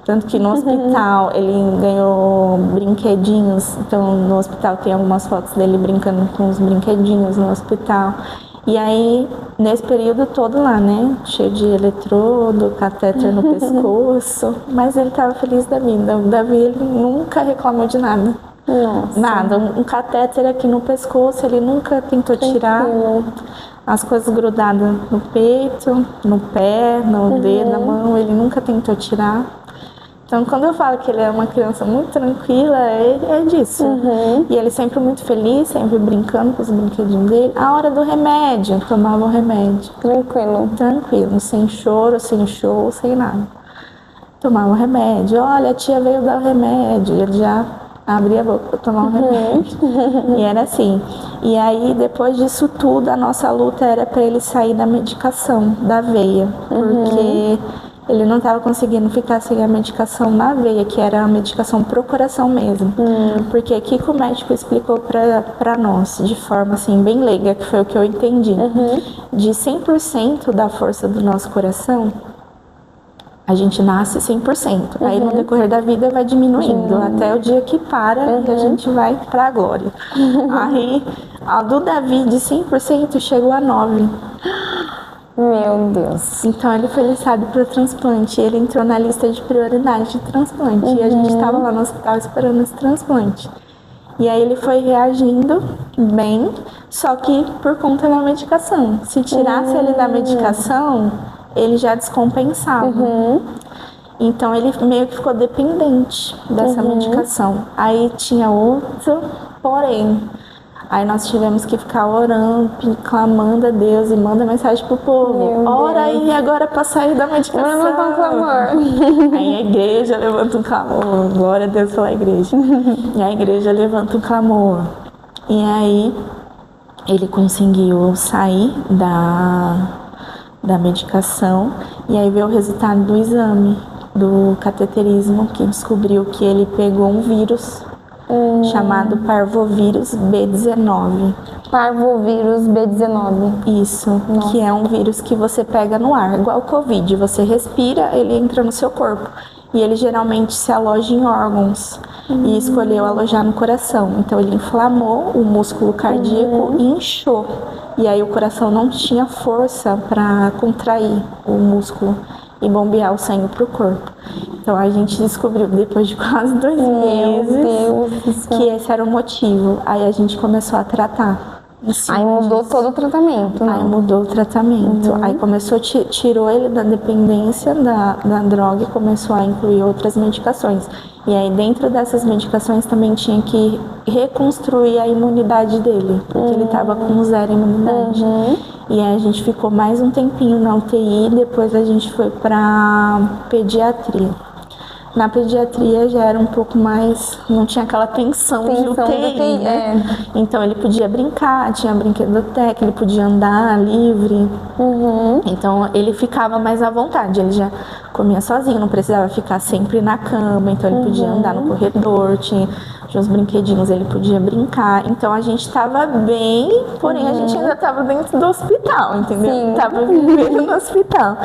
Tanto que no hospital ele ganhou brinquedinhos. Então no hospital tem algumas fotos dele brincando com os brinquedinhos no hospital. E aí, nesse período todo lá, né? Cheio de eletrodo, catéter no pescoço. Mas ele estava feliz da vida. O Davi, ele nunca reclamou de nada. Nossa. Nada. Um catéter aqui no pescoço, ele nunca tentou tirar. As coisas grudadas no peito, no pé, no dedo, na mão, ele nunca tentou tirar. Então, quando eu falo que ele é uma criança muito tranquila, é disso. E ele sempre muito feliz, sempre brincando com os brinquedinhos dele. A hora do remédio, tomava o remédio. Tranquilo, sem choro, sem show, sem nada. Tomava o remédio. Olha, a tia veio dar o remédio. Ele já abria a boca para tomar o remédio. E era assim. E aí, depois disso tudo, a nossa luta era para ele sair da medicação, da veia. Porque ele não estava conseguindo ficar sem a medicação na veia, que era a medicação pro coração mesmo. Porque aqui que o médico explicou para nós, de forma assim, bem leiga, que foi o que eu entendi. De 100% da força do nosso coração, a gente nasce 100%. Aí no decorrer da vida vai diminuindo, até o dia que para e a gente vai para a glória. Aí a do Davi de 100% chegou a 9%. Meu Deus. Então ele foi listado para o transplante. Ele entrou na lista de prioridade de transplante. E a gente estava lá no hospital esperando esse transplante. E aí ele foi reagindo bem, só que por conta da medicação. Se tirasse ele da medicação, ele já descompensava. Então ele meio que ficou dependente dessa medicação. Aí tinha outro porém. Aí nós tivemos que ficar orando, clamando a Deus e manda mensagem pro povo. Ora aí agora para sair da medicação. Levanta um clamor. Aí a igreja levanta um clamor. Glória a Deus pela igreja. E a igreja levanta um clamor. E aí ele conseguiu sair da medicação. E aí veio o resultado do exame do cateterismo, que descobriu que ele pegou um vírus chamado parvovírus B19. Parvovírus B19. Isso, que é um vírus que você pega no ar, igual o Covid. Você respira, ele entra no seu corpo. E ele geralmente se aloja em órgãos. E escolheu alojar no coração. Então ele inflamou o músculo cardíaco e inchou. E aí o coração não tinha força para contrair o músculo e bombear o sangue para o corpo. Então a gente descobriu depois de quase 2 meses que esse era o motivo. Aí a gente começou a tratar. Aí mudou todo o tratamento, né? Aí mudou o tratamento. Aí tirou ele da dependência da droga e começou a incluir outras medicações. E aí dentro dessas medicações também tinha que reconstruir a imunidade dele, porque ele estava com 0 imunidade. E aí a gente ficou mais um tempinho na UTI, depois a gente foi para pediatria. Na pediatria já era um pouco mais, não tinha aquela tensão de UTI, né? Então ele podia brincar, tinha brinquedoteca, ele podia andar livre. Então ele ficava mais à vontade, ele já comia sozinho, não precisava ficar sempre na cama, então ele podia andar no corredor, tinha uns brinquedinhos, ele podia brincar. Então a gente estava bem, porém a gente ainda estava dentro do hospital, entendeu? Estava vivendo no hospital.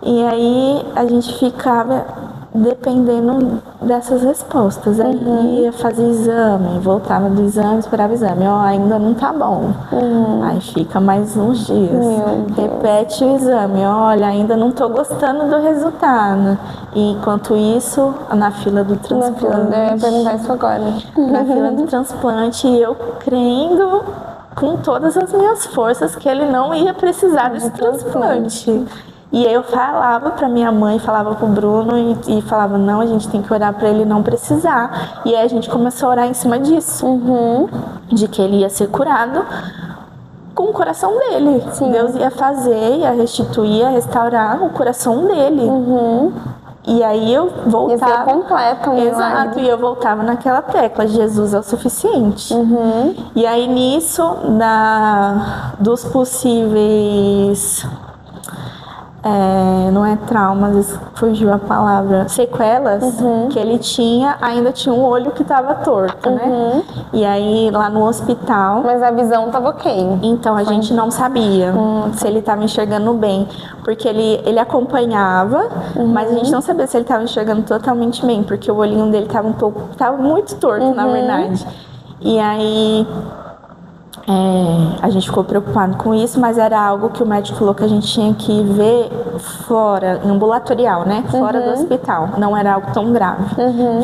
E aí a gente ficava dependendo dessas respostas. Aí ia fazer exame, voltava do exame, esperava o exame. Ainda não tá bom. Aí fica mais uns dias. Repete o exame. Olha, ainda não tô gostando do resultado. E enquanto isso, na fila do transplante. Eu ia perguntar isso agora. Na fila do transplante, eu crendo com todas as minhas forças que ele não ia precisar desse transplante. E aí eu falava pra minha mãe, falava pro Bruno e falava, não, a gente tem que orar pra ele não precisar. E aí a gente começou a orar em cima disso. De que ele ia ser curado com o coração dele. Deus ia fazer, ia restituir, ia restaurar o coração dele. E aí eu voltava... Ia ser completo, Exato, e eu voltava naquela tecla, Jesus é o suficiente. E aí nisso, dos possíveis... não é traumas, fugiu a palavra, sequelas que ele tinha, ainda tinha um olho que estava torto, né? E aí lá no hospital... Mas a visão estava ok. Então a gente não sabia se ele estava enxergando bem, porque ele acompanhava, mas a gente não sabia se ele estava enxergando totalmente bem, porque o olhinho dele estava muito torto, na verdade. E aí... a gente ficou preocupado com isso, mas era algo que o médico falou que a gente tinha que ver fora, ambulatorial, né? Fora do hospital. Não era algo tão grave.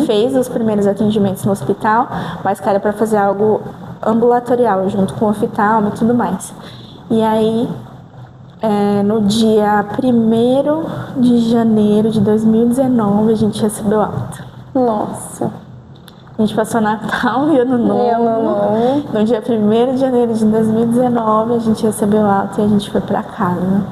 Fez os primeiros atendimentos no hospital, mas que era para fazer algo ambulatorial, junto com o oftalmo e tudo mais. E aí, no dia 1º de janeiro de 2019, a gente recebeu alta. Nossa. A gente passou Natal e Ano Novo. No dia 1º de janeiro de 2019, a gente recebeu alta e a gente foi pra casa.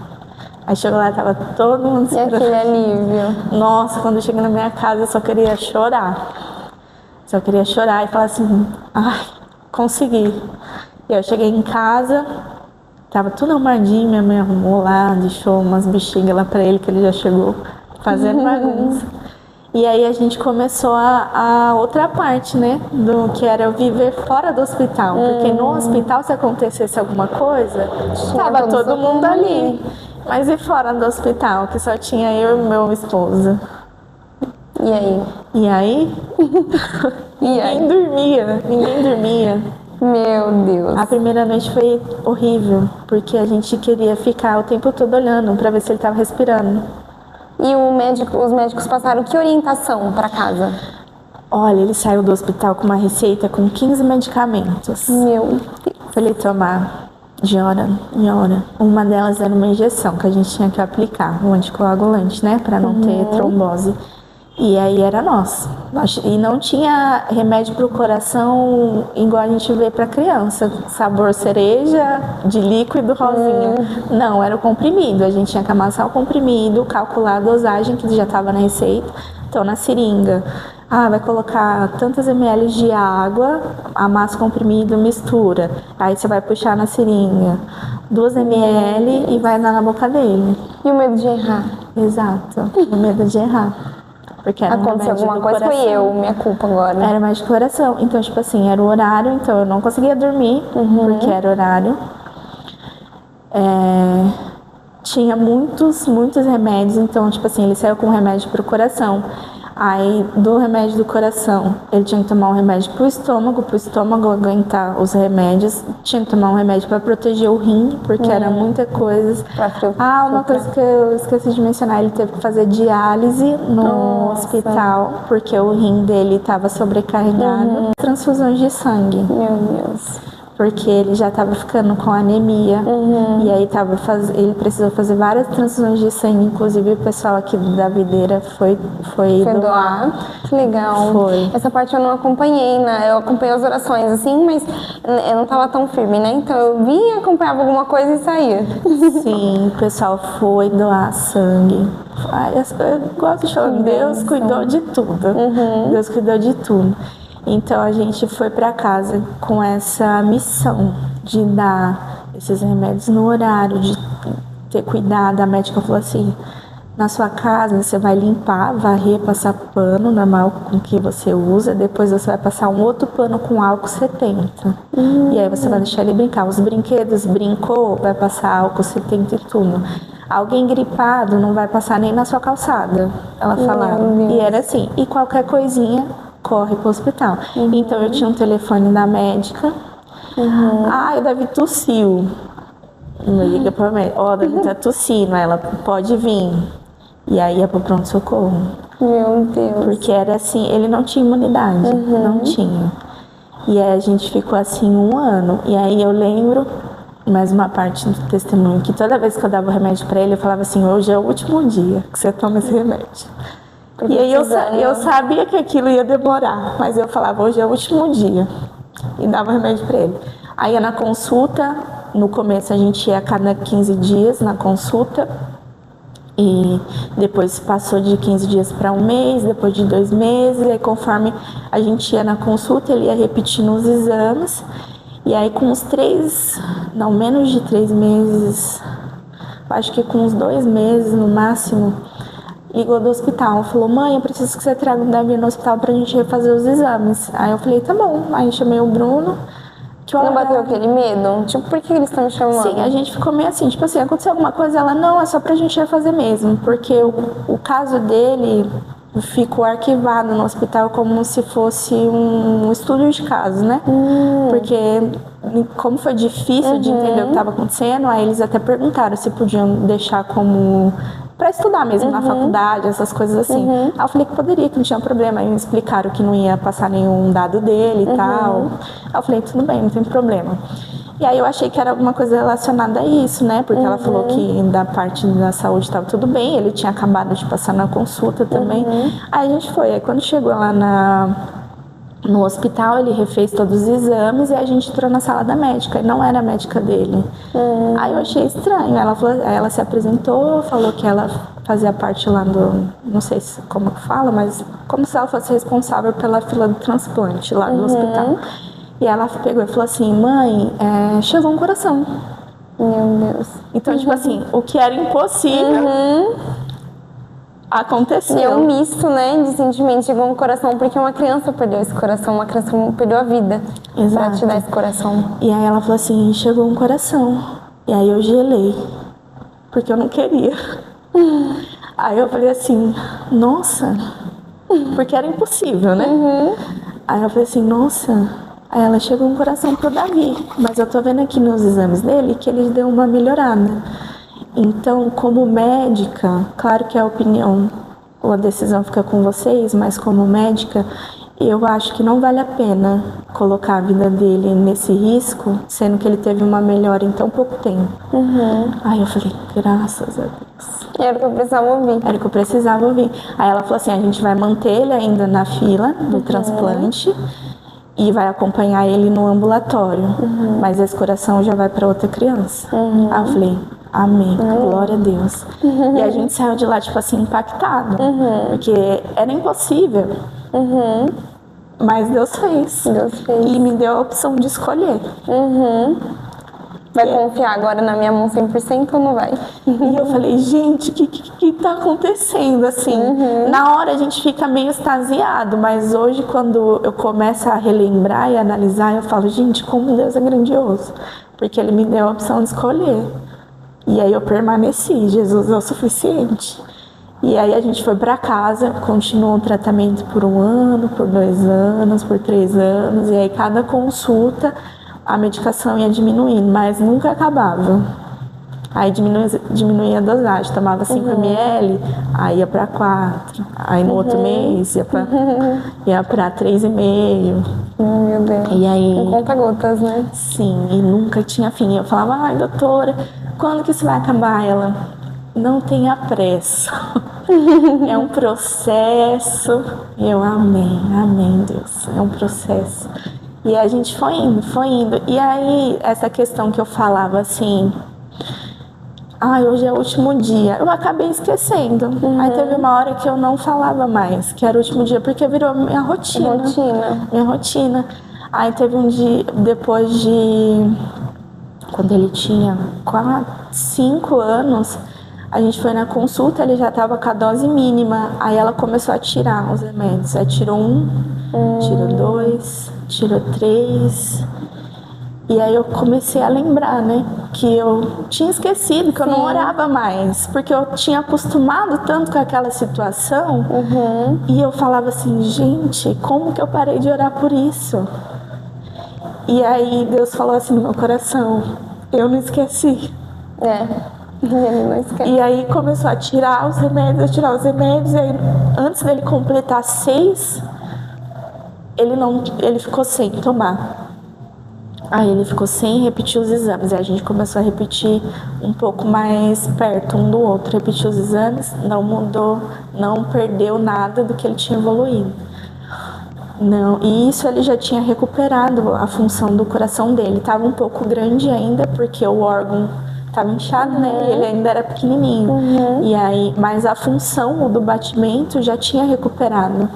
Aí chegou lá, tava todo mundo esperando. E aquele alívio. Nossa, quando eu cheguei na minha casa, eu só queria chorar. Só queria chorar e falar assim, ai, consegui. E eu cheguei em casa, tava tudo arrumadinho, minha mãe arrumou lá, deixou umas bexigas lá pra ele, que ele já chegou fazendo bagunça. E aí a gente começou a outra parte, né? Do que era eu viver fora do hospital. Porque no hospital, se acontecesse alguma coisa, estava todo mundo ali. Mas e fora do hospital, que só tinha eu e meu esposo? E aí? E aí? Ninguém dormia. Meu Deus. A primeira noite foi horrível, porque a gente queria ficar o tempo todo olhando pra ver se ele estava respirando. E os médicos passaram que orientação para casa? Olha, ele saiu do hospital com uma receita com 15 medicamentos. Meu Deus. Pra ele tomar de hora em hora. Uma delas era uma injeção que a gente tinha que aplicar, um anticoagulante, né? Pra não ter trombose. E aí era nosso. E não tinha remédio pro coração igual a gente vê pra criança. Sabor cereja, de líquido, rosinha. Não, era o comprimido. A gente tinha que amassar o comprimido, calcular a dosagem que já estava na receita. Então, na seringa, vai colocar tantos ml de água, amassa o comprimido, mistura. Aí você vai puxar na seringa 2 ml e vai dar na boca dele. E o medo de errar? Exato, o medo de errar. Porque era aconteceu alguma coisa, coração. Foi eu, minha culpa agora. Era mais de coração. Então, tipo assim, era o horário, então eu não conseguia dormir, porque era horário. Tinha muitos remédios, então, tipo assim, ele saiu com remédio pro coração. Aí, do remédio do coração, ele tinha que tomar um remédio pro estômago aguentar os remédios. Tinha que tomar um remédio para proteger o rim, porque era muita coisa. Uma coisa que eu esqueci de mencionar, ele teve que fazer diálise no hospital, porque o rim dele estava sobrecarregado. Transfusões de sangue. Meu Deus. Porque ele já estava ficando com anemia. E aí ele precisou fazer várias transfusões de sangue. Inclusive o pessoal aqui da videira foi doar. Que legal. Foi. Essa parte eu não acompanhei, né? Eu acompanhei as orações assim, mas eu não estava tão firme, né? Então eu vinha, acompanhava alguma coisa e saía. Sim, o pessoal foi doar sangue. Eu gosto de falar, Deus cuidou de tudo. Deus cuidou de tudo. Então a gente foi para casa com essa missão de dar esses remédios no horário, de ter cuidado. A médica falou assim, na sua casa você vai limpar, varrer, passar pano normal com que você usa, depois você vai passar um outro pano com álcool 70. E aí você vai deixar ele brincar. Os brinquedos, brincou, vai passar álcool 70 e tudo. Alguém gripado não vai passar nem na sua calçada, ela falava. E era assim, e qualquer coisinha corre pro hospital. Então eu tinha um telefone da médica. O Davi tossiu. Me liga pra médica. O Davi tá tossindo. Ela pode vir. E aí ia pro pronto-socorro. Meu Deus. Porque era assim, ele não tinha imunidade. Não tinha. E aí a gente ficou assim 1 ano. E aí eu lembro, mais uma parte do testemunho, que toda vez que eu dava o remédio pra ele, eu falava assim, hoje é o último dia que você toma esse remédio. E aí eu sabia que aquilo ia demorar, mas eu falava, hoje é o último dia. E dava remédio pra ele. Aí na consulta, no começo a gente ia a cada 15 dias na consulta. E depois passou de 15 dias para 1 mês, depois de 2 meses. E aí conforme a gente ia na consulta, ele ia repetindo os exames. E aí com menos de 3 meses, acho que com uns 2 meses no máximo, ligou do hospital, falou: mãe, eu preciso que você traga o Davi no hospital pra gente refazer os exames. Aí eu falei: tá bom. Aí chamei o Bruno. Não bateu aquele medo? Tipo, por que eles estão me chamando? Sim, a gente ficou meio assim, tipo assim, aconteceu alguma coisa? Ela: não, é só pra gente refazer mesmo, porque o caso dele ficou arquivado no hospital como se fosse um estudo de caso, né? Porque como foi difícil de entender o que estava acontecendo, aí eles até perguntaram se podiam deixar como para estudar mesmo na faculdade, essas coisas assim. Aí eu falei que poderia, que não tinha problema. Aí me explicaram que não ia passar nenhum dado dele e tal. Aí eu falei: tudo bem, não tem problema. E aí eu achei que era alguma coisa relacionada a isso, né? Porque ela falou que da parte da saúde estava tudo bem, ele tinha acabado de passar na consulta também. Aí a gente foi. Aí quando chegou lá no hospital, ele refez todos os exames e a gente entrou na sala da médica, e não era a médica dele. Aí eu achei estranho. Aí ela se apresentou, falou que ela fazia parte lá do, não sei como que fala, mas como se ela fosse responsável pela fila do transplante lá do hospital. E ela pegou e falou assim: mãe, chegou um coração. Meu Deus. Então, tipo assim, o que era impossível aconteceu. E é um misto, né, de sentimentos. Chegou um coração, porque uma criança perdeu esse coração, uma criança perdeu a vida. Exato. Pra te dar esse coração. E aí ela falou assim: chegou um coração. E aí eu gelei, porque eu não queria. Aí eu falei assim: nossa, porque era impossível, né? Aí eu falei assim: nossa. Aí ela: chegou um coração pro Davi, mas eu tô vendo aqui nos exames dele que ele deu uma melhorada. Então, como médica, claro que a opinião ou a decisão fica com vocês, mas como médica, eu acho que não vale a pena colocar a vida dele nesse risco, sendo que ele teve uma melhora em tão pouco tempo. Aí eu falei: graças a Deus. Era o que eu precisava ouvir. Era o que eu precisava ouvir. Aí ela falou assim: a gente vai manter ele ainda na fila do transplante e vai acompanhar ele no ambulatório, mas esse coração já vai para outra criança. Aí eu falei: amém, glória a Deus. E a gente saiu de lá, tipo assim, impactado, porque era impossível, mas Deus fez. Deus fez. E me deu a opção de escolher. Vai confiar agora na minha mão 100% ou não vai? E eu falei: gente, o que tá acontecendo? Assim, na hora a gente fica meio extasiado, mas hoje, quando eu começo a relembrar e analisar, eu falo: gente, como Deus é grandioso, porque Ele me deu a opção de escolher. E aí eu permaneci, Jesus é o suficiente. E aí a gente foi pra casa, continuou o tratamento por 1 ano, por 2 anos, por 3 anos, e aí cada consulta a medicação ia diminuindo, mas nunca acabava. Aí diminuía a dosagem, tomava 5 ml, aí ia pra 4, aí no outro mês ia pra 3,5. Meu Deus. E aí, com conta-gotas, né? Sim, e nunca tinha fim. Eu falava: ai, doutora, quando que isso vai acabar? Ela: não tenha pressa. É um processo. E eu: amém, Deus, é um processo. E a gente foi indo. E aí, essa questão que eu falava assim: ai, hoje é o último dia, eu acabei esquecendo. Aí teve uma hora que eu não falava mais que era o último dia, porque virou minha rotina. Minha rotina. Aí teve um dia, depois de... quando ele tinha 5 anos, a gente foi na consulta, ele já estava com a dose mínima. Aí ela começou a tirar os remédios. Aí tirou 1, tirou 2, tirou 3. E aí eu comecei a lembrar, né, que eu tinha esquecido, que eu não orava mais, porque eu tinha acostumado tanto com aquela situação. E eu falava assim: gente, como que eu parei de orar por isso? E aí Deus falou assim no meu coração: eu não esqueci. Ele não esquece. E aí começou a tirar os remédios, e aí antes dele completar 6, ele ficou sem tomar. Aí ele ficou sem repetir os exames. Aí a gente começou a repetir um pouco mais perto um do outro. Repetiu os exames, não mudou, não perdeu nada do que ele tinha evoluído. Não, e isso ele já tinha recuperado a função do coração dele. Estava um pouco grande ainda, porque o órgão estava inchado, né? E ele ainda era pequenininho. E aí, mas a função do batimento já tinha recuperado.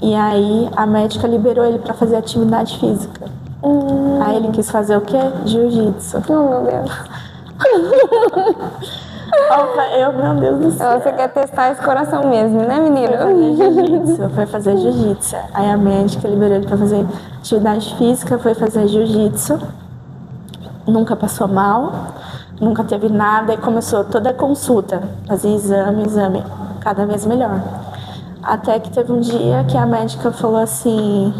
E aí a médica liberou ele para fazer atividade física. Aí ele quis fazer o quê? Jiu-jitsu. Oh, meu Deus. Meu Deus do céu. Você quer testar esse coração mesmo, né, menina? Foi fazer jiu-jitsu. Aí a médica liberou ele pra fazer atividade física, foi fazer jiu-jitsu. Nunca passou mal, nunca teve nada. E começou toda a consulta, fazia exame, cada vez melhor. Até que teve um dia que a médica falou assim: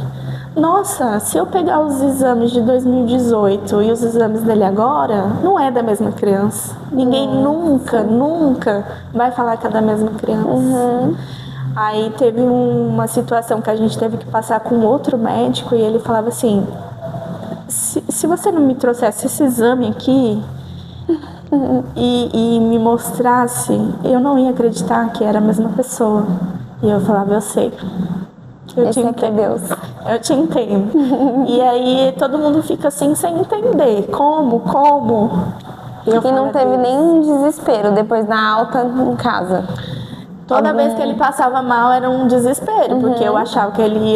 nossa, se eu pegar os exames de 2018 e os exames dele agora, não é da mesma criança. Ninguém nunca vai falar que é da mesma criança. Aí teve uma situação que a gente teve que passar com outro médico e ele falava assim: se você não me trouxesse esse exame aqui e me mostrasse, eu não ia acreditar que era a mesma pessoa. E eu falava: eu sei. Eu te entendo. Eu te entendo. E aí todo mundo fica assim sem entender. Como? E não teve nem desespero depois da alta em casa? Toda vez que ele passava mal era um desespero, porque eu achava que ele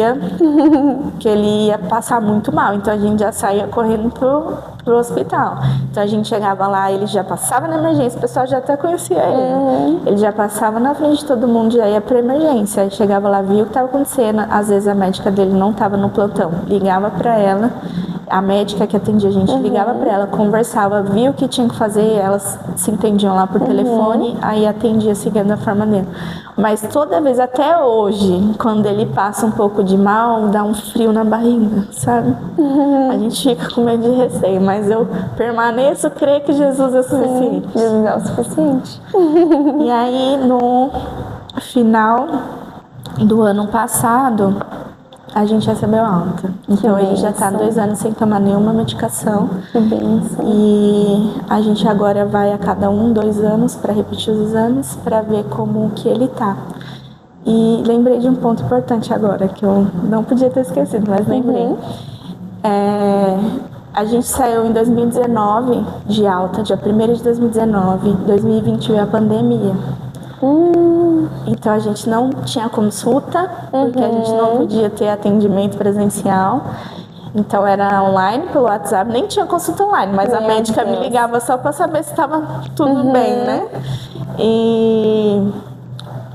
ia passar muito mal. Então a gente já saía correndo pro hospital. Então a gente chegava lá, ele já passava na emergência, o pessoal já até conhecia ele. Ele já passava na frente de todo mundo, já ia pra emergência. Aí chegava lá, via o que estava acontecendo. Às vezes a médica dele não estava no plantão, ligava para ela. A médica que atendia a gente ligava para ela, conversava, via o que tinha que fazer, elas se entendiam lá por telefone, aí atendia seguindo a forma dele. Mas toda vez, até hoje, quando ele passa um pouco de mal, dá um frio na barriga, sabe? A gente fica com medo de receio, mas eu permaneço, creio que Jesus é o suficiente. Jesus é o suficiente. E aí, no final do ano passado, a gente recebeu alta. Então ele já está 2 anos sem tomar nenhuma medicação. Que bênção. E a gente agora vai a cada 2 anos para repetir os exames para ver como que ele tá. E lembrei de um ponto importante agora que eu não podia ter esquecido, mas lembrei. A gente saiu em 2019 de alta, dia 1º de 2019. 2020 veio a pandemia. Então a gente não tinha consulta, porque a gente não podia ter atendimento presencial. Então era online pelo WhatsApp, nem tinha consulta online, mas a médica me ligava só para saber se estava tudo bem, né?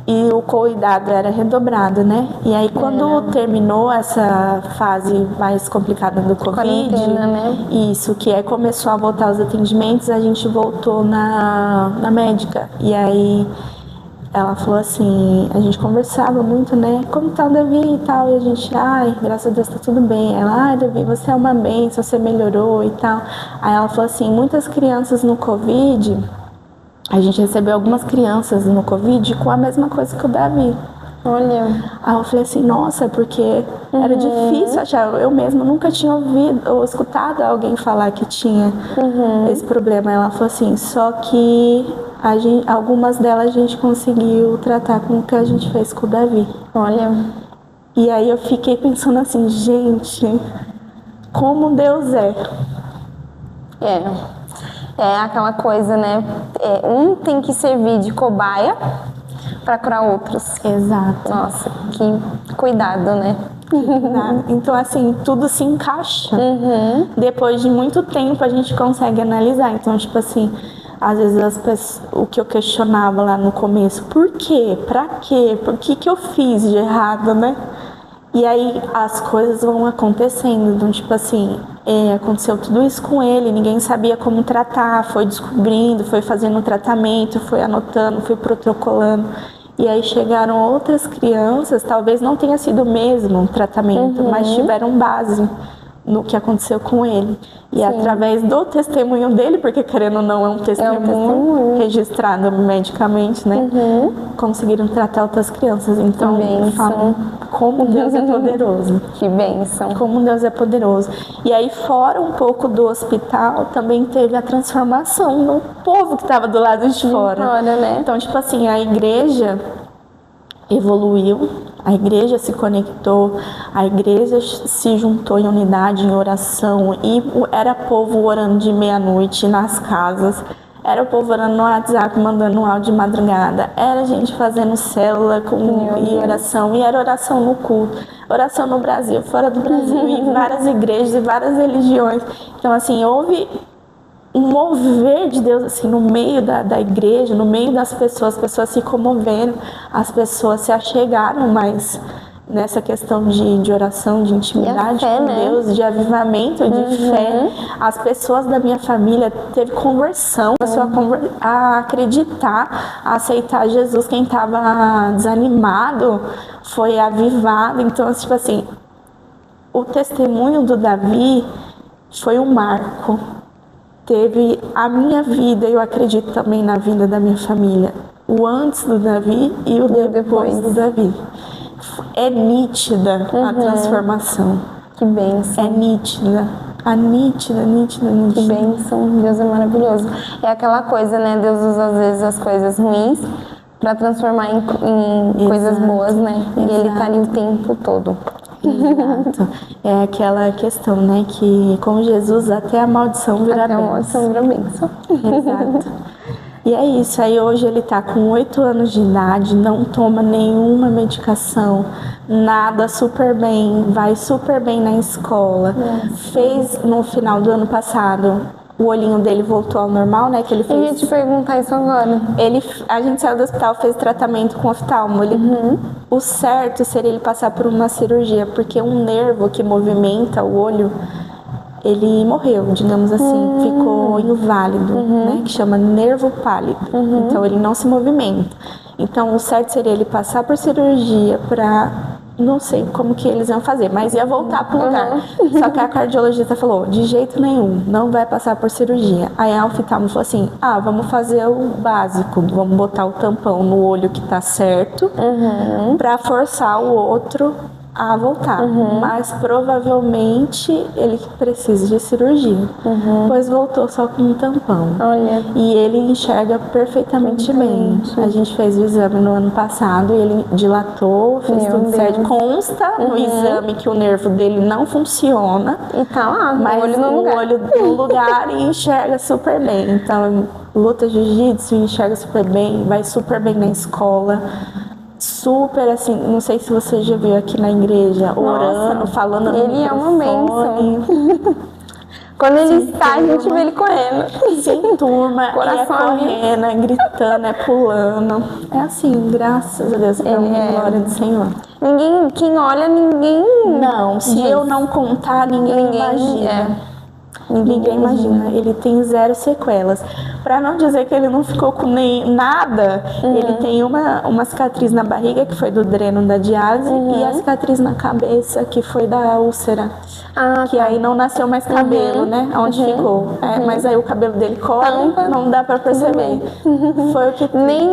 E o cuidado era redobrado, né? E aí quando terminou essa fase mais complicada do Covid, né? isso, que aí começou a voltar os atendimentos, a gente voltou na médica. E aí ela falou assim, a gente conversava muito, né? Como tá o Davi e tal? E a gente, graças a Deus tá tudo bem. Ela, Davi, você é uma bênção, você melhorou e tal. Aí ela falou assim, muitas crianças no Covid, a gente recebeu algumas crianças no Covid com a mesma coisa que o Davi. Olha. Aí eu falei assim, nossa, porque era difícil achar. Eu mesma nunca tinha ouvido ou escutado alguém falar que tinha esse problema. Ela falou assim, só que algumas delas a gente conseguiu tratar com o que a gente fez com o Davi. Olha. E aí eu fiquei pensando assim, gente, como Deus é. É aquela coisa, né? Um tem que servir de cobaia para curar outros. Exato. Nossa, que cuidado, né? Então, assim, tudo se encaixa. Depois de muito tempo a gente consegue analisar. Então, tipo assim, às vezes o que eu questionava lá no começo, por quê? Pra quê? Por que eu fiz de errado, né? E aí as coisas vão acontecendo. Então, tipo assim, aconteceu tudo isso com ele, ninguém sabia como tratar, foi descobrindo, foi fazendo tratamento, foi anotando, foi protocolando. E aí chegaram outras crianças, talvez não tenha sido o mesmo tratamento, mas tiveram base no que aconteceu com ele. E através do testemunho dele, porque querendo ou não é um testemunho registrado medicamente, né? Conseguiram tratar outras crianças. Então, falam como Deus é poderoso. Que bênção. Como Deus é poderoso. E aí, fora um pouco do hospital, também teve a transformação no povo que estava do lado de fora. Né? Então, tipo assim, a igreja evoluiu, a igreja se conectou, a igreja se juntou em unidade, em oração, e era povo orando de meia-noite nas casas, era o povo orando no WhatsApp, mandando um áudio de madrugada, era gente fazendo célula e oração, e era oração no culto, oração no Brasil, fora do Brasil, em várias igrejas e várias religiões. Então, assim, houve um mover de Deus assim no meio da igreja, no meio das pessoas, as pessoas se comovendo, as pessoas se achegaram mais nessa questão de oração, de intimidade fé, com né? Deus, de avivamento, de fé. As pessoas da minha família teve conversão, começou a acreditar, a aceitar Jesus. Quem estava desanimado foi avivado. Então, tipo assim, o testemunho do Davi foi um marco. Teve a minha vida, eu acredito também na vida da minha família. O antes do Davi e o depois do Davi. É nítida a transformação. Que bênção. É nítida. Nítida. Que bênção. Deus é maravilhoso. É aquela coisa, né? Deus usa às vezes as coisas ruins para transformar em coisas boas, né? E Ele tá ali o tempo todo. Exato. É aquela questão, né? Que com Jesus até a maldição vira bênção. Até a maldição vira bênção. Exato. E é isso, aí hoje ele tá com 8 anos de idade, não toma nenhuma medicação, nada, super bem, vai super bem na escola. Fez no final do ano passado, o olhinho dele voltou ao normal, né? Que ele fez. Eu ia te perguntar isso agora. A gente saiu do hospital, fez tratamento com oftalmo. O certo seria ele passar por uma cirurgia, porque um nervo que movimenta o olho, ele morreu, digamos assim, ficou inválido, né? Que chama nervo pálido. Então ele não se movimenta. Então o certo seria ele passar por cirurgia para, não sei como que eles iam fazer, mas ia voltar pro lugar. Só que a cardiologista falou, de jeito nenhum, não vai passar por cirurgia. Aí a oftalmo falou assim, vamos fazer o básico, vamos botar o tampão no olho que tá certo, para forçar o outro a voltar, mas provavelmente ele precisa de cirurgia, pois voltou só com um tampão. Olha. E ele enxerga perfeitamente bem. A gente fez o exame no ano passado, ele dilatou, fez tudo certo. Consta no exame que o nervo dele não funciona, E tá lá, mas o olho no lugar. olho no lugar e enxerga super bem. Então, luta jiu-jitsu, enxerga super bem, vai super bem na escola. Super assim, não sei se você já viu aqui na igreja, orando, falando no ele microfone. É uma bênção. Quando ele está, a gente vê ele correndo. Sem turma, Coração e correndo, é gritando, é pulando. É assim, graças a Deus, pra glória do Senhor. Ninguém, quem olha, ninguém... Não, se eu não contar, ninguém imagina. Ninguém imagina. Ele tem 0 sequelas. Pra não dizer que ele não ficou com nem nada, ele tem uma cicatriz na barriga, que foi do dreno da diálise, e a cicatriz na cabeça, que foi da úlcera. Que aí não nasceu mais cabelo, né? Onde ficou. Mas aí o cabelo dele cola, não dá pra perceber. Foi o que... Nem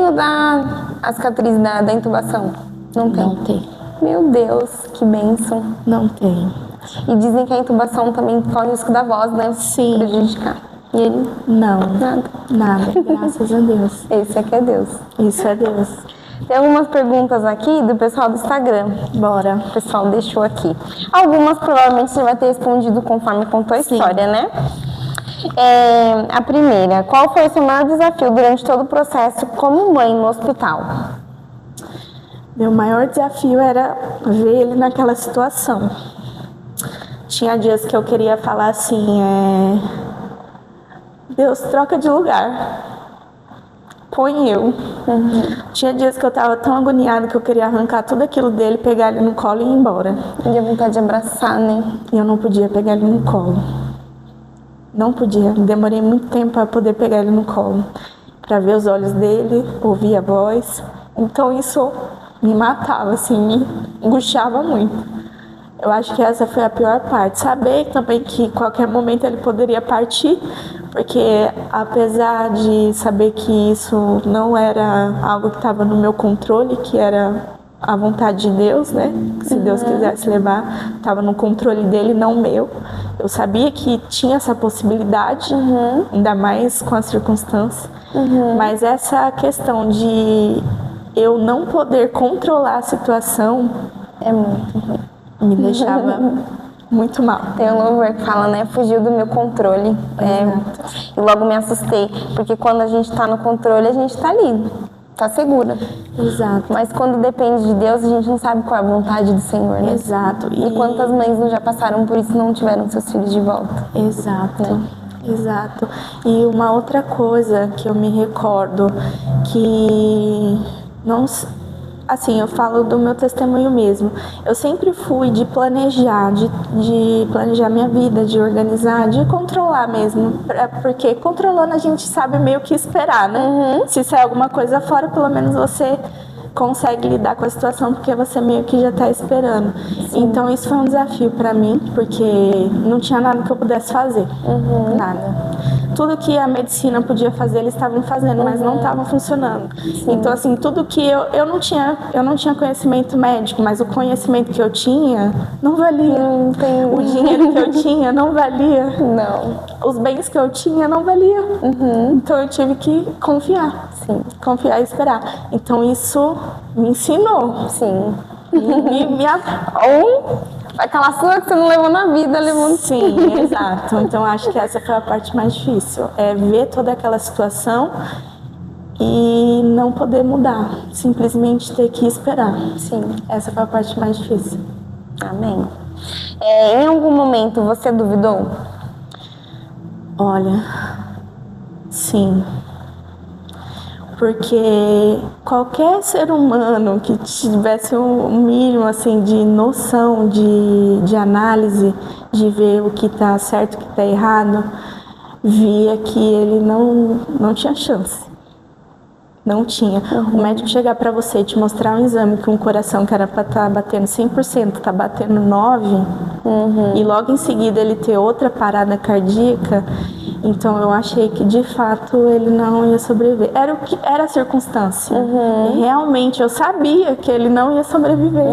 a cicatriz da intubação? Não tem? Não tem. Meu Deus, que bênção. Não tem. E dizem que a intubação também corre o risco da voz, né? Sim. Prejudicar. E ele? Não. Nada. Graças a Deus. Esse aqui é Deus. Isso é Deus. Tem algumas perguntas aqui do pessoal do Instagram. Bora. O pessoal deixou aqui. Algumas provavelmente você vai ter respondido conforme contou a história, né? A primeira, qual foi o seu maior desafio durante todo o processo como mãe no hospital? Meu maior desafio era ver ele naquela situação. Tinha dias que eu queria falar assim, Deus, troca de lugar. Põe eu. Tinha dias que eu tava tão agoniada que eu queria arrancar tudo aquilo dele, pegar ele no colo e ir embora. E a vontade de abraçar, né? E eu não podia pegar ele no colo. Não podia. Demorei muito tempo para poder pegar ele no colo. Para ver os olhos dele, ouvir a voz. Então isso me matava, assim, me angustiava muito. Eu acho que essa foi a pior parte. Saber também que qualquer momento ele poderia partir, porque apesar de saber que isso não era algo que estava no meu controle, que era a vontade de Deus, né? Que se Deus quisesse levar, estava no controle dele, não meu. Eu sabia que tinha essa possibilidade, ainda mais com as circunstâncias. Mas essa questão de eu não poder controlar a situação é muito ruim. Me deixava muito mal. Tem um louvor que fala, né? Fugiu do meu controle. E logo me assustei. Porque quando a gente tá no controle, a gente tá ali. Tá segura. Exato. Mas quando depende de Deus, a gente não sabe qual é a vontade do Senhor, né? Exato. E quantas mães não já passaram por isso e não tiveram seus filhos de volta? Exato. Né? Exato. E uma outra coisa que eu me recordo, que não, assim, eu falo do meu testemunho mesmo. Eu sempre fui de planejar, de planejar minha vida, de organizar, de controlar mesmo. Porque controlando a gente sabe meio que esperar, né? Se sair alguma coisa fora, pelo menos você consegue lidar com a situação, porque você meio que já está esperando. Sim. Então isso foi um desafio para mim, porque não tinha nada que eu pudesse fazer. Nada. Tudo que a medicina podia fazer, eles estavam fazendo, mas não estavam funcionando. Sim. Então, assim, tudo que eu não tinha conhecimento médico, mas o conhecimento que eu tinha não valia. O dinheiro que eu tinha não valia. Não. Os bens que eu tinha não valia. Então eu tive que confiar. Sim. Confiar e esperar. Então isso me ensinou. Sim. Ou aquela sua que você não levou na vida, levou no... Sim, exato. Então acho que essa foi a parte mais difícil. É ver toda aquela situação e não poder mudar. Simplesmente ter que esperar. Sim. Essa foi a parte mais difícil. Amém. Em algum momento você duvidou? Olha, sim. Porque qualquer ser humano que tivesse um mínimo assim, de noção, de análise, de ver o que está certo e o que está errado, via que ele não tinha chance. Não tinha. O médico chegar para você e te mostrar um exame que um coração que era para estar batendo 100%, está batendo 9%, e logo em seguida ele ter outra parada cardíaca, então eu achei que de fato ele não ia sobreviver. Era a circunstância. Realmente eu sabia que ele não ia sobreviver.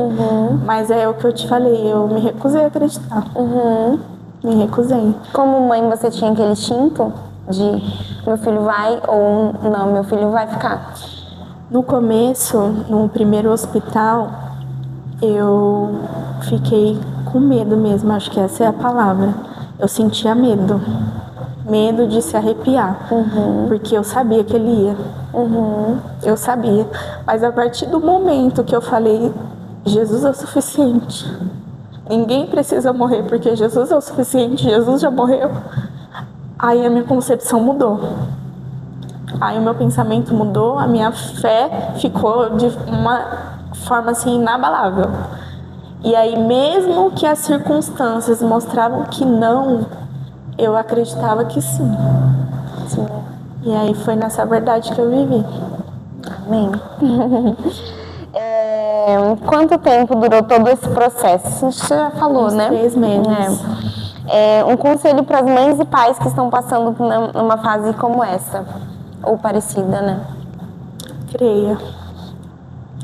Mas é o que eu te falei, eu me recusei a acreditar. Me recusei. Como mãe, você tinha aquele instinto de meu filho vai ou não, meu filho vai ficar? No começo, no primeiro hospital, eu fiquei com medo mesmo, acho que essa é a palavra. Eu sentia medo. Medo de se arrepiar, porque eu sabia que ele ia. Eu sabia. Mas a partir do momento que eu falei, Jesus é o suficiente. Ninguém precisa morrer, porque Jesus é o suficiente, Jesus já morreu. Aí a minha concepção mudou. Aí o meu pensamento mudou, a minha fé ficou de uma forma assim inabalável. E aí mesmo que as circunstâncias mostravam que não, eu acreditava que sim. Sim. E aí foi nessa verdade que eu vivi. Amém. Quanto tempo durou todo esse processo? Você já falou, Uns né? 3 meses. Um conselho para as mães e pais que estão passando por uma fase como essa, ou parecida, né? Creia.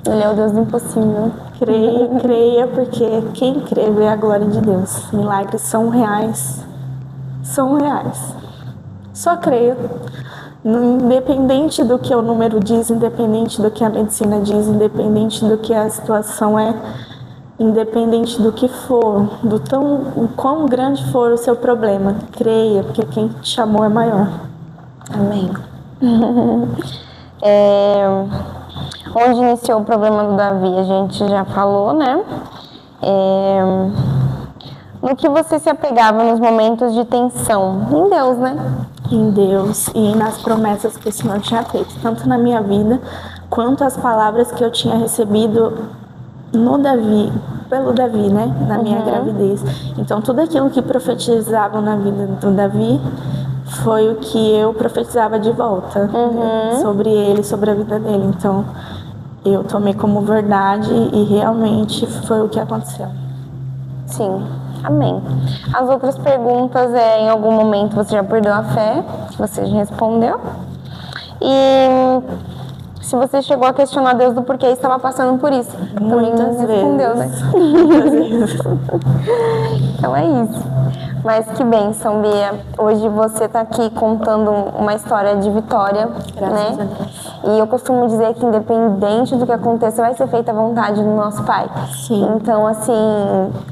Ele é o Deus do impossível. Creia, porque quem crê vê a glória de Deus. Milagres são reais. São reais. Só creia. Independente do que o número diz, independente do que a medicina diz, independente do que a situação é, independente do que for, o quão grande for o seu problema, creia, porque quem te chamou é maior. Amém. Onde iniciou o problema do Davi, a gente já falou, né? No que você se apegava nos momentos de tensão? Em Deus, né? Em Deus e nas promessas que o Senhor tinha feito, tanto na minha vida, quanto as palavras que eu tinha recebido no Davi, pelo Davi, né? Na minha gravidez. Então, tudo aquilo que profetizavam na vida do Davi foi o que eu profetizava de volta, sobre ele, sobre a vida dele. Então, eu tomei como verdade e realmente foi o que aconteceu. Sim. Amém. As outras perguntas em algum momento você já perdeu a fé, que você já respondeu. E se você chegou a questionar Deus do porquê estava passando por isso. Muitas vezes. Respondeu, né? Muitas vezes. Então é isso. Mas que bênção, Bia. Hoje você está aqui contando uma história de vitória, Graças né? a Deus. E eu costumo dizer que independente do que aconteça, vai ser feita a vontade do nosso Pai. Sim. Então, assim,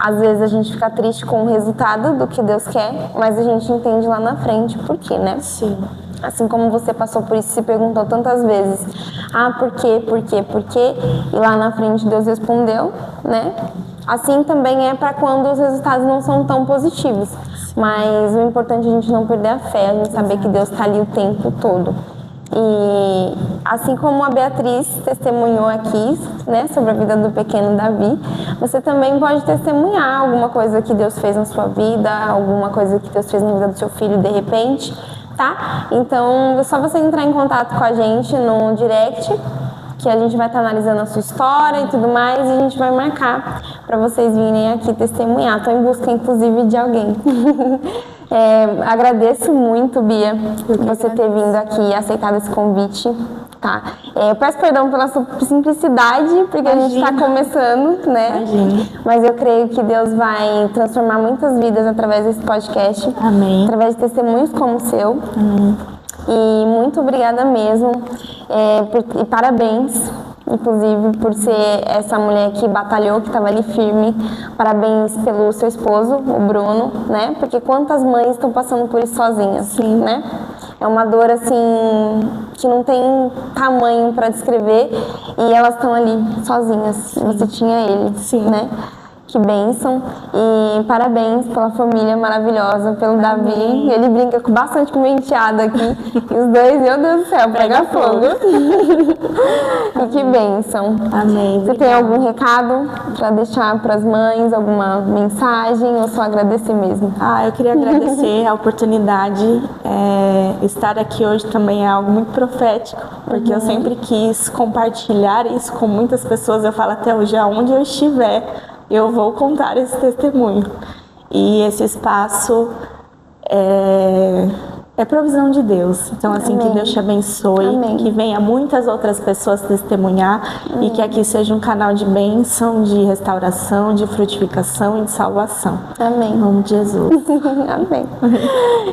às vezes a gente fica triste com o resultado do que Deus quer, mas a gente entende lá na frente por quê, né? Sim. Assim como você passou por isso, se perguntou tantas vezes, por quê, por quê, por quê? E lá na frente Deus respondeu, né? Assim também é para quando os resultados não são tão positivos. Sim. Mas o importante é a gente não perder a fé, a gente saber que Deus está ali o tempo todo. E assim como a Beatriz testemunhou aqui, né, sobre a vida do pequeno Davi, você também pode testemunhar alguma coisa que Deus fez na sua vida, alguma coisa que Deus fez na vida do seu filho de repente, tá? Então é só você entrar em contato com a gente no direct, que a gente vai estar analisando a sua história e tudo mais, e a gente vai marcar para vocês virem aqui testemunhar. Estou em busca, inclusive, de alguém. Agradeço muito, Bia, por você ter vindo aqui e aceitado esse convite. Tá? Eu peço perdão pela sua simplicidade, porque a gente está começando, né? Imagina. Mas eu creio que Deus vai transformar muitas vidas através desse podcast. Amém. Através de testemunhos como o seu. Amém. E muito obrigada mesmo, e parabéns, inclusive, por ser essa mulher que batalhou, que estava ali firme. Parabéns pelo seu esposo, o Bruno, né? Porque quantas mães estão passando por isso sozinhas, Sim. né? É uma dor, assim, que não tem tamanho para descrever, e elas estão ali sozinhas. Sim. Você tinha ele, Sim. né? Que bênção, e parabéns pela família maravilhosa, pelo Davi. Ele brinca bastante com o meu enteado aqui, e os dois, meu Deus do céu, pega fogo. E que bênção. Amém. Você tem algum recado para deixar para as mães, alguma mensagem, ou só agradecer mesmo? Eu queria agradecer a oportunidade. Estar aqui hoje também é algo muito profético, porque eu sempre quis compartilhar isso com muitas pessoas. Eu falo até hoje, aonde eu estiver, eu vou contar esse testemunho. E esse espaço é provisão de Deus. Então, assim, Amém. que Deus te abençoe, Amém. que venha muitas outras pessoas testemunhar. Amém. E que aqui seja um canal de bênção, de restauração, de frutificação e de salvação. Amém. Em nome de Jesus. Amém.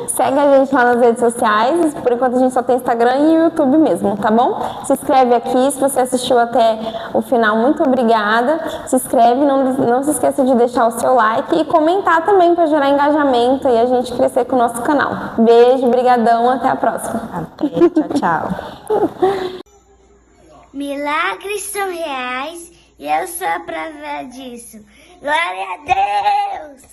Segue a gente lá nas redes sociais. Por enquanto a gente só tem Instagram e YouTube mesmo, tá bom? Se inscreve aqui. Se você assistiu até o final, muito obrigada. Se inscreve, não se esqueça de deixar o seu like e comentar também para gerar engajamento e a gente crescer com o nosso canal. Beijo, brigadão, até a próxima. Até, tchau, tchau. Milagres são reais e eu sou a prova disso. Glória a Deus!